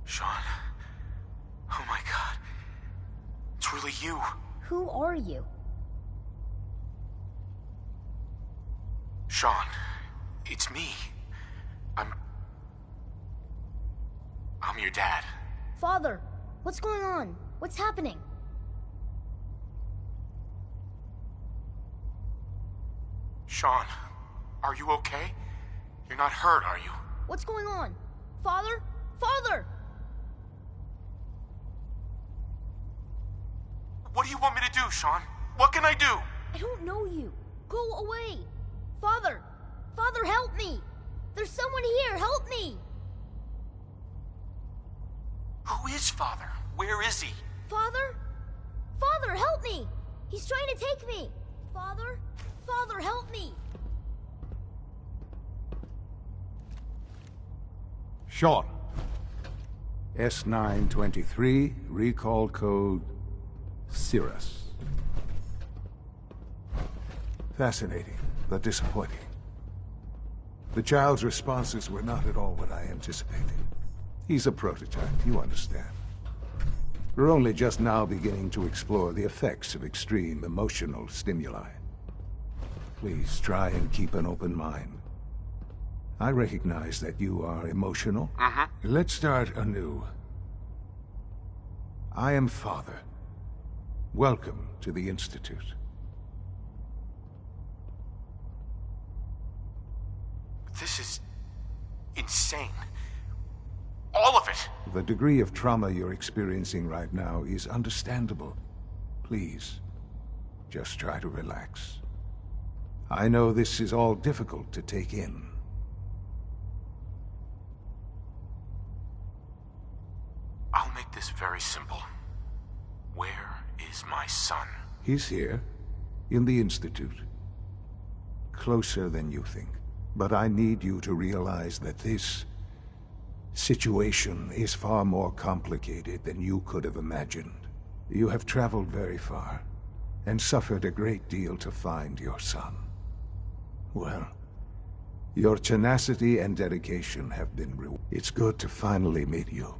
F: Sean? Oh my god. It's really you.
Q: Who are you?
F: Sean, it's me. I'm your dad.
Q: Father, what's going on? What's happening?
F: Sean, are you okay? You're not hurt, are you?
Q: What's going on? Father? Father!
F: What do you want me to do, Sean? What can I do?
Q: I don't know you. Go away. Father! Father, help me! There's someone here, help me!
F: Who is Father? Where is he?
Q: Father? Father, help me! He's trying to take me! Father? Father, help me!
W: Sean. S923, recall code Cirrus. Fascinating, but disappointing. The child's responses were not at all what I anticipated. He's a prototype, you understand. We're only just now beginning to explore the effects of extreme emotional stimuli. Please try and keep an open mind. I recognize that you are emotional. Let's start anew. I am Father. Welcome to the Institute.
F: This is insane. All of it!
W: The degree of trauma you're experiencing right now is understandable. Please, just try to relax. I know this is all difficult to take in.
F: I'll make this very simple. Where is my son?
W: He's here, in the Institute. Closer than you think. But I need you to realize that this situation is far more complicated than you could have imagined. You have traveled very far, and suffered a great deal to find your son. Well, your tenacity and dedication have been rewarded. It's good to finally meet you,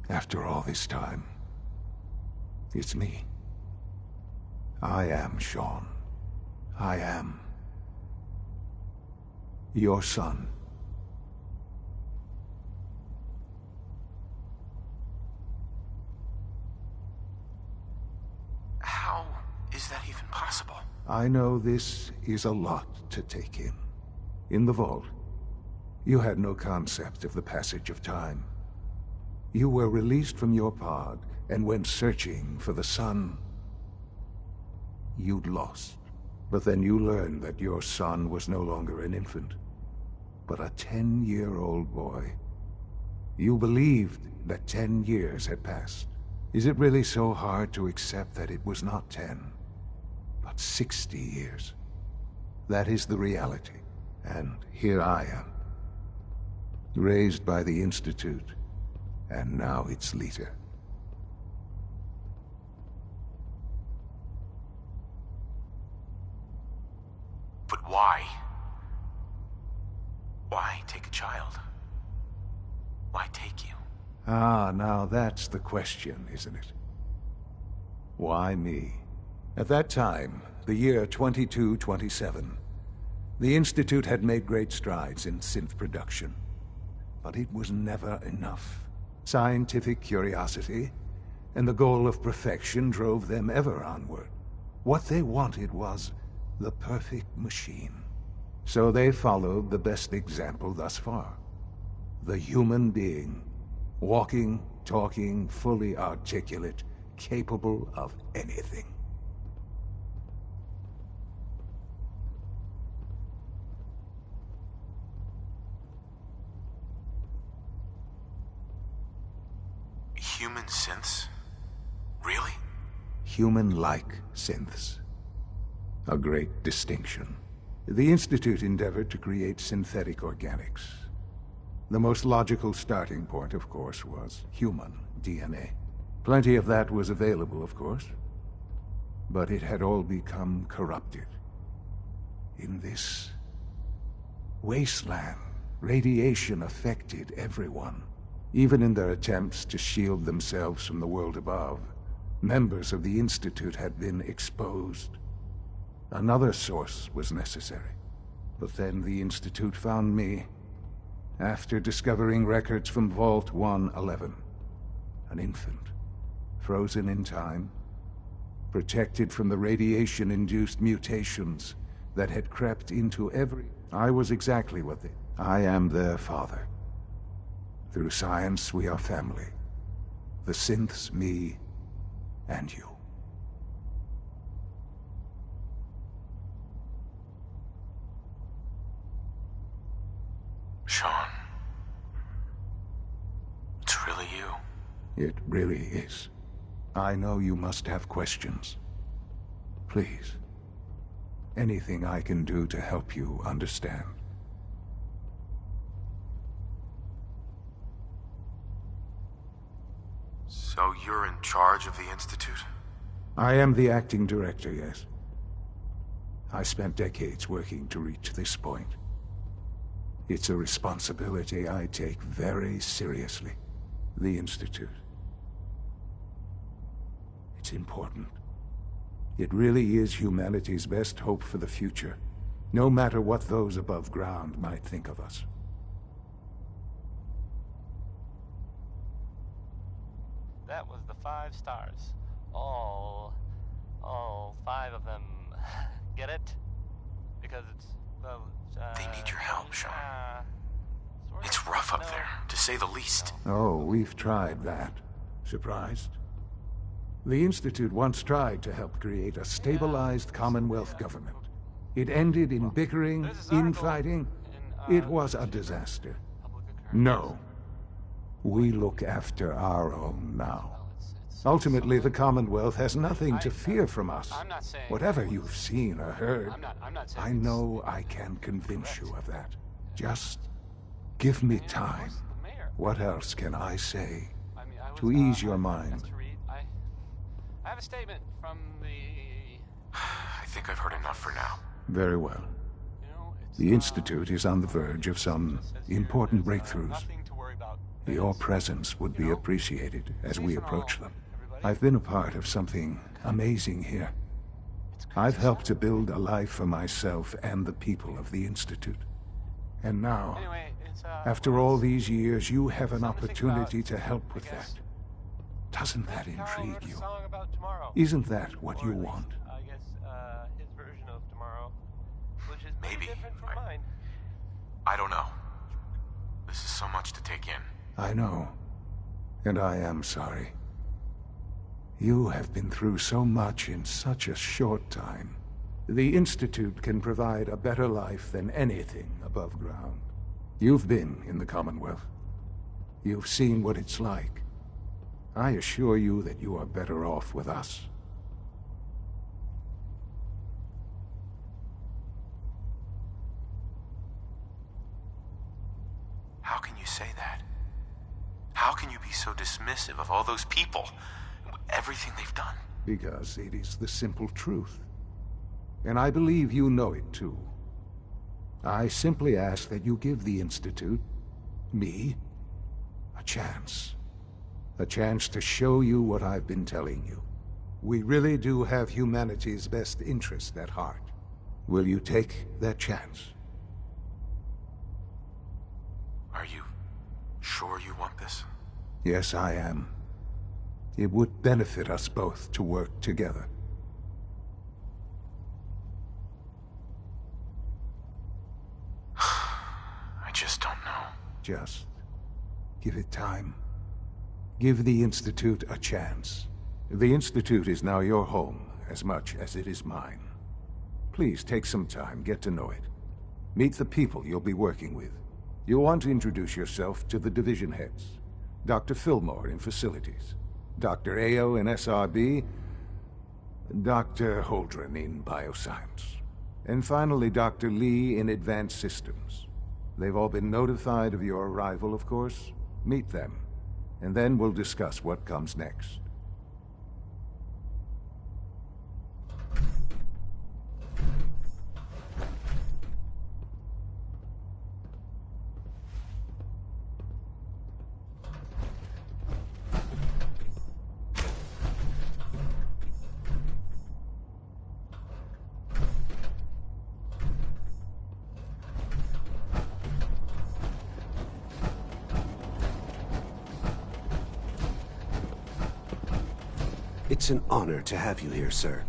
W: after all this time. It's me. I am Sean. I am your son.
F: How is that even impossible.
W: I know this is a lot to take in. In the vault, you had no concept of the passage of time. You were released from your pod and went searching for the sun you'd lost. But then you learned that your son was no longer an infant, but a 10-year-old boy. You believed that 10 years had passed. Is it really so hard to accept that it was not 10, but 60 years? That is the reality, and here I am, raised by the Institute, and now its leader.
F: But why? Why take a child? Why take you?
W: Ah, now that's the question, isn't it? Why me? At that time, the year 2227, the Institute had made great strides in synth production. But it was never enough. Scientific curiosity and the goal of perfection drove them ever onward. What they wanted was the perfect machine. So they followed the best example thus far. The human being. Walking, talking, fully articulate, capable of anything.
F: Human synths? Really?
W: Human-like synths. A great distinction. The Institute endeavored to create synthetic organics. The most logical starting point, of course, was human DNA. Plenty of that was available, of course. But it had all become corrupted. In this wasteland, radiation affected everyone. Even in their attempts to shield themselves from the world above, members of the Institute had been exposed. Another source was necessary. But then the Institute found me, after discovering records from Vault 111. An infant, frozen in time, protected from the radiation-induced mutations that had crept into every... I was exactly what they... I am their father. Through science, we are family. The synths, me, and you.
F: Sean. It's really you.
W: It really is. I know you must have questions. Please. Anything I can do to help you understand.
F: So you're in charge of the Institute?
W: I am the acting director, yes. I spent decades working to reach this point. It's a responsibility I take very seriously. The Institute. It's important. It really is humanity's best hope for the future, no matter what those above ground might think of us.
B: That was the 5 stars. All 5 of them. Get it? Because it's, well,
F: they need your help, Sean. It's rough up there, to say the least.
W: Oh, we've tried that. Surprised? The Institute once tried to help create a stabilized Commonwealth government. It ended in bickering, infighting. It was a disaster. No. We look after our own now. Ultimately, the Commonwealth has nothing to fear from us. Whatever you've seen or heard, I know I can convince you of that. Just give me time. What else can I say to ease your mind?
B: I have a statement from the...
F: I think I've heard enough for now.
W: Very well. The Institute is on the verge of some important breakthroughs. Your presence would be appreciated as we approach them. I've been a part of something amazing here. I've helped to build a life for myself and the people of the Institute. And now, after all these years, you have an opportunity to help with that. Doesn't that intrigue you? Isn't that what you want?
F: Maybe. I don't know. This is so much to take in.
W: I know. And I am sorry. You have been through so much in such a short time. The Institute can provide a better life than anything above ground. You've been in the Commonwealth. You've seen what it's like. I assure you that you are better off with us.
F: How can you say that? How can you be so dismissive of all those people? Everything they've done?
W: Because it is the simple truth. And I believe you know it too. I simply ask that you give the Institute, me, a chance. A chance to show you what I've been telling you. We really do have humanity's best interest at heart. Will you take that chance?
F: Are you sure you want this?
W: Yes, I am. It would benefit us both to work together.
F: I just don't know.
W: Just give it time. Give the Institute a chance. The Institute is now your home as much as it is mine. Please take some time, get to know it. Meet the people you'll be working with. You'll want to introduce yourself to the division heads. Dr. Fillmore in Facilities, Dr. Ayo in SRB, Dr. Holdren in Bioscience, and finally Dr. Lee in Advanced Systems. They've all been notified of your arrival, of course. Meet them, and then we'll discuss what comes next.
I: It's an honor to have you here, sir.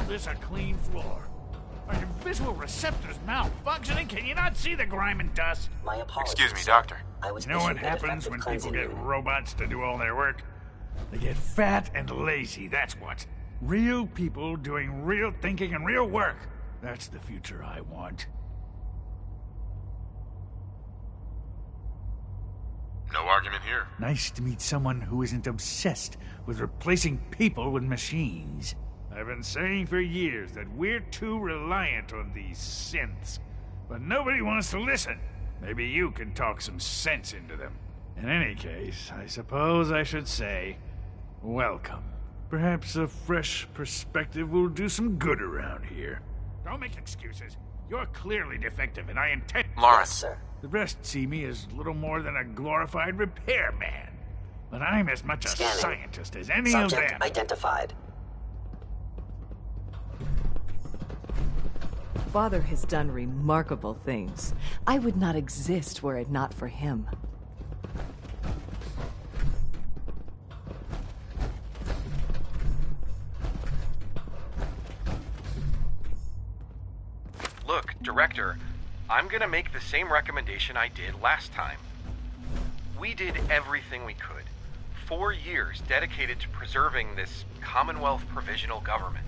O: this a clean floor? Are your visual receptors malfunctioning? Can you not see the grime and dust?
R: My apologies.
F: Excuse me, Doctor.
O: You know what happens when people get robots to do all their work? They get fat and lazy, that's what. Real people doing real thinking and real work. That's the future I want.
F: No argument here.
O: Nice to meet someone who isn't obsessed with replacing people with machines. I've been saying for years that we're too reliant on these synths, but nobody wants to listen. Maybe you can talk some sense into them. In any case, I suppose I should say, welcome. Perhaps a fresh perspective will do some good around here. Don't make excuses. You're clearly defective, and I intend...
F: Lawrence.
R: Yes, sir.
O: The rest see me as little more than a glorified repairman. But I'm as much a scientist as any of them.
R: Subject identified.
V: Father has done remarkable things. I would not exist were it not for him.
K: Look, Director, I'm gonna make the same recommendation I did last time. We did everything we could. 4 years dedicated to preserving this Commonwealth provisional government.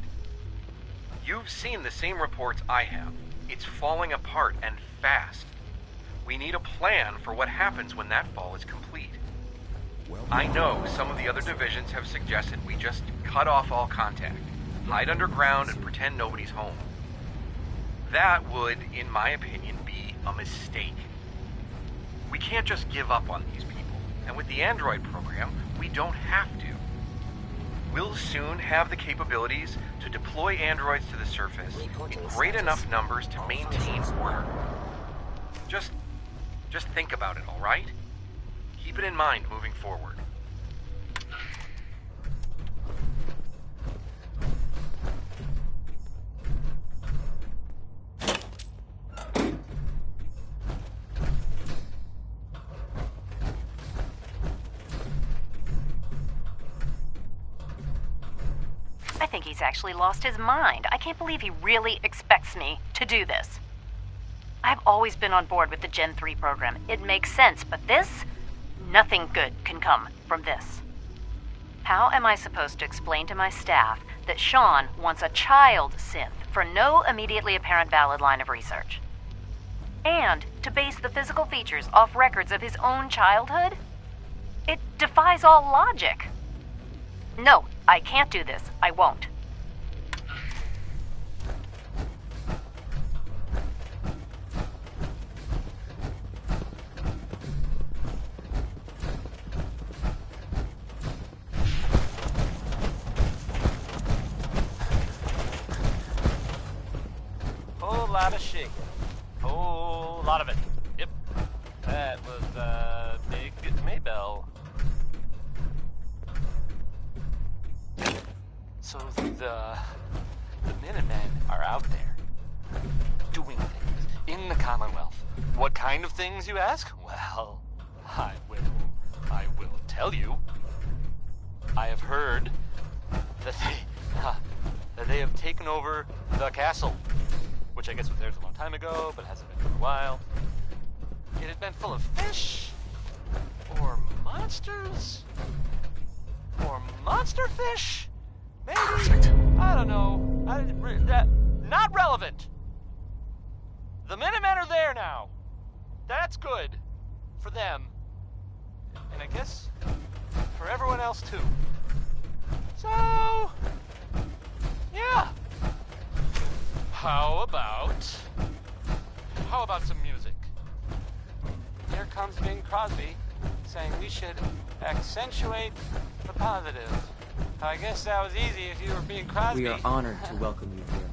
K: You've seen the same reports I have. It's falling apart and fast. We need a plan for what happens when that fall is complete. I know some of the other divisions have suggested we just cut off all contact, hide underground, and pretend nobody's home. That would, in my opinion, be a mistake. We can't just give up on these people, and with the Android program, we don't have to. We'll soon have the capabilities to deploy androids to the surface in great enough numbers to maintain order. Just think about it, all right? Keep it in mind moving forward.
T: I think he's actually lost his mind. I can't believe he really expects me to do this. I've always been on board with the Gen 3 program. It makes sense, but this? Nothing good can come from this. How am I supposed to explain to my staff that Sean wants a child synth for no immediately apparent valid line of research? And to base the physical features off records of his own childhood? It defies all logic. No, I can't do this. I won't.
S: Whole lot of shaking. Whole lot of it. Yep. That was Big Maybell. So the Minutemen are out there doing things in the Commonwealth. What kind of things, you ask? Well, I will tell you. I have heard that they have taken over the castle, which I guess was theirs a long time ago, but hasn't been for a while. It had been full of fish, or monsters, or monster fish. Maybe. Perfect. I don't know. Not relevant. The Minutemen are there now. That's good. For them. And I guess for everyone else too. So, yeah. How about some music? Here comes Bing Crosby saying we should accentuate the positive. I guess that was easy if you were being Crosby.
C: We are honored to welcome you here.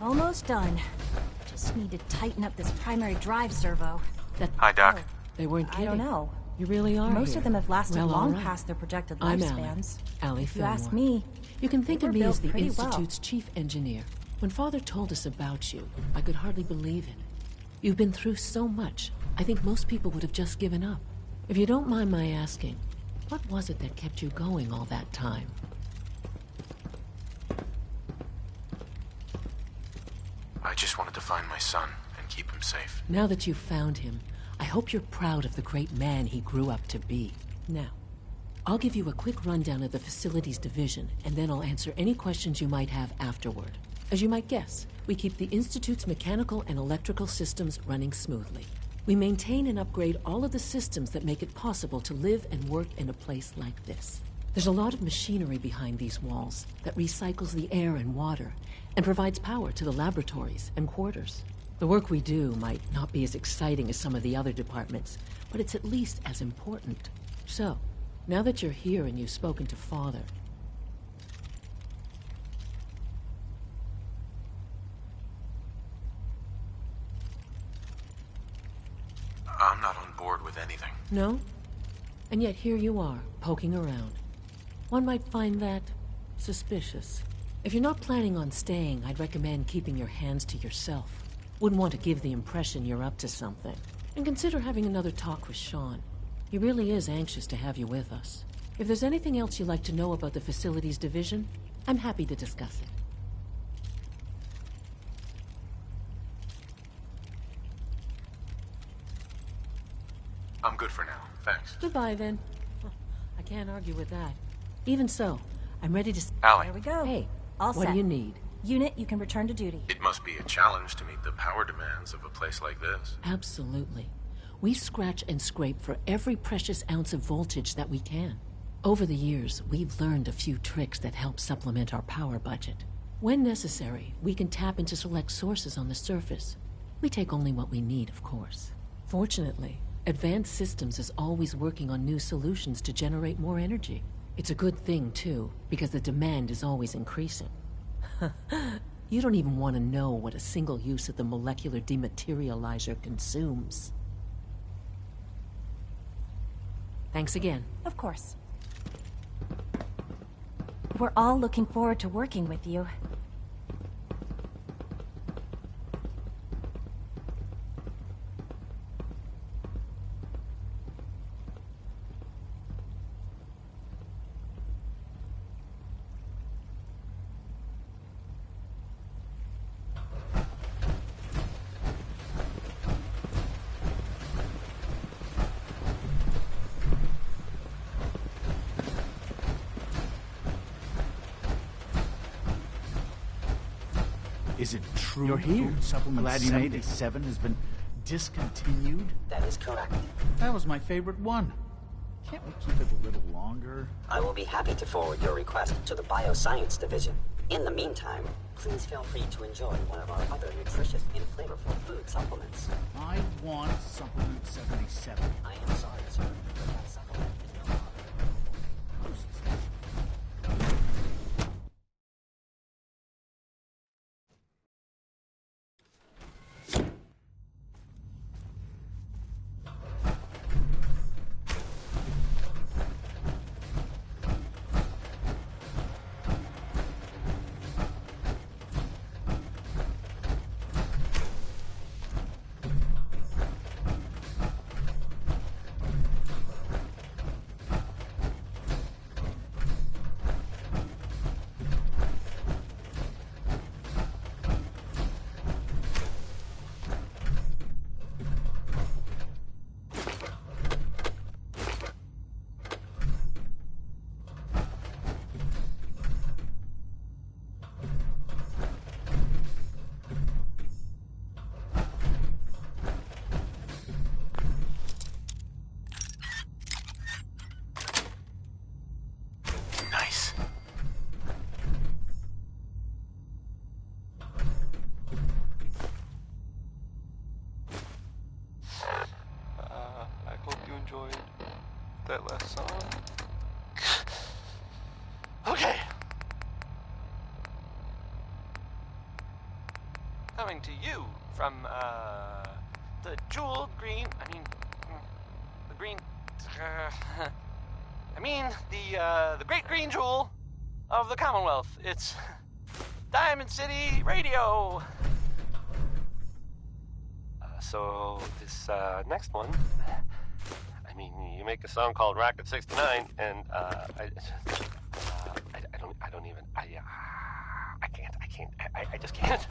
D: Almost done. Just need to tighten up this primary drive servo.
F: Hi, Doc.
V: They weren't kidding.
D: I don't know.
V: You really are
D: Most
V: here.
D: of them have lasted
V: Well,
D: long
V: all right.
D: past their projected
V: I'm
D: lifespans.
V: Allie
D: If you
V: Fillmore.
D: ask me,
V: You can think
D: they
V: of
D: were
V: me as
D: built
V: the
D: pretty well.
V: Institute's chief engineer. When Father told us about you, I could hardly believe it. You've been through so much, I think most people would have just given up. If you don't mind my asking, what was it that kept you going all that time?
F: I just wanted to find my son and keep him safe.
V: Now that you've found him, I hope you're proud of the great man he grew up to be. Now, I'll give you a quick rundown of the Facilities Division, and then I'll answer any questions you might have afterward. As you might guess, we keep the Institute's mechanical and electrical systems running smoothly. We maintain and upgrade all of the systems that make it possible to live and work in a place like this. There's a lot of machinery behind these walls that recycles the air and water and provides power to the laboratories and quarters. The work we do might not be as exciting as some of the other departments, but it's at least as important. So, now that you're here and you've spoken to Father,
F: I'm not on board with anything.
V: no? And yet here you are, poking around. One might find that suspicious. If you're not planning on staying, I'd recommend keeping your hands to yourself. Wouldn't want to give the impression you're up to something. And consider having another talk with Sean. He really is anxious to have you with us. If there's anything else you'd like to know about the Facilities Division, I'm happy to discuss it.
F: I'm good for now, thanks.
V: Goodbye, then. I can't argue with that. Even so, I'm ready to...
F: Allie.
D: There we go.
V: Hey,
D: All
V: what
D: set.
V: do you need?
D: Unit, you can return to duty.
F: It must be a challenge to meet the power demands of a place like this.
V: Absolutely. We scratch and scrape for every precious ounce of voltage that we can. Over the years, we've learned a few tricks that help supplement our power budget. When necessary, we can tap into select sources on the surface. We take only what we need, of course. Fortunately, Advanced Systems is always working on new solutions to generate more energy. It's a good thing, too, because the demand is always increasing. You don't even want to know what a single use of the molecular dematerializer consumes. Thanks again.
D: Of course. We're all looking forward to working with you.
R: Is it true
U: You're here.
R: food supplement
U: Glad you made it.
R: 77 has been discontinued?
U: That is correct.
R: That was my favorite one. Can't we keep it a little longer?
U: I will be happy to forward your request to the Bioscience Division. In the meantime, please feel free to enjoy one of our other nutritious and flavorful food supplements.
R: I want supplement 77.
U: I am sorry, sir, but that supplement is no longer.
B: to you from, the jeweled green, the green, the great green jewel of the Commonwealth. It's Diamond City Radio. So this next one, you make a song called Rocket 69, and I just can't.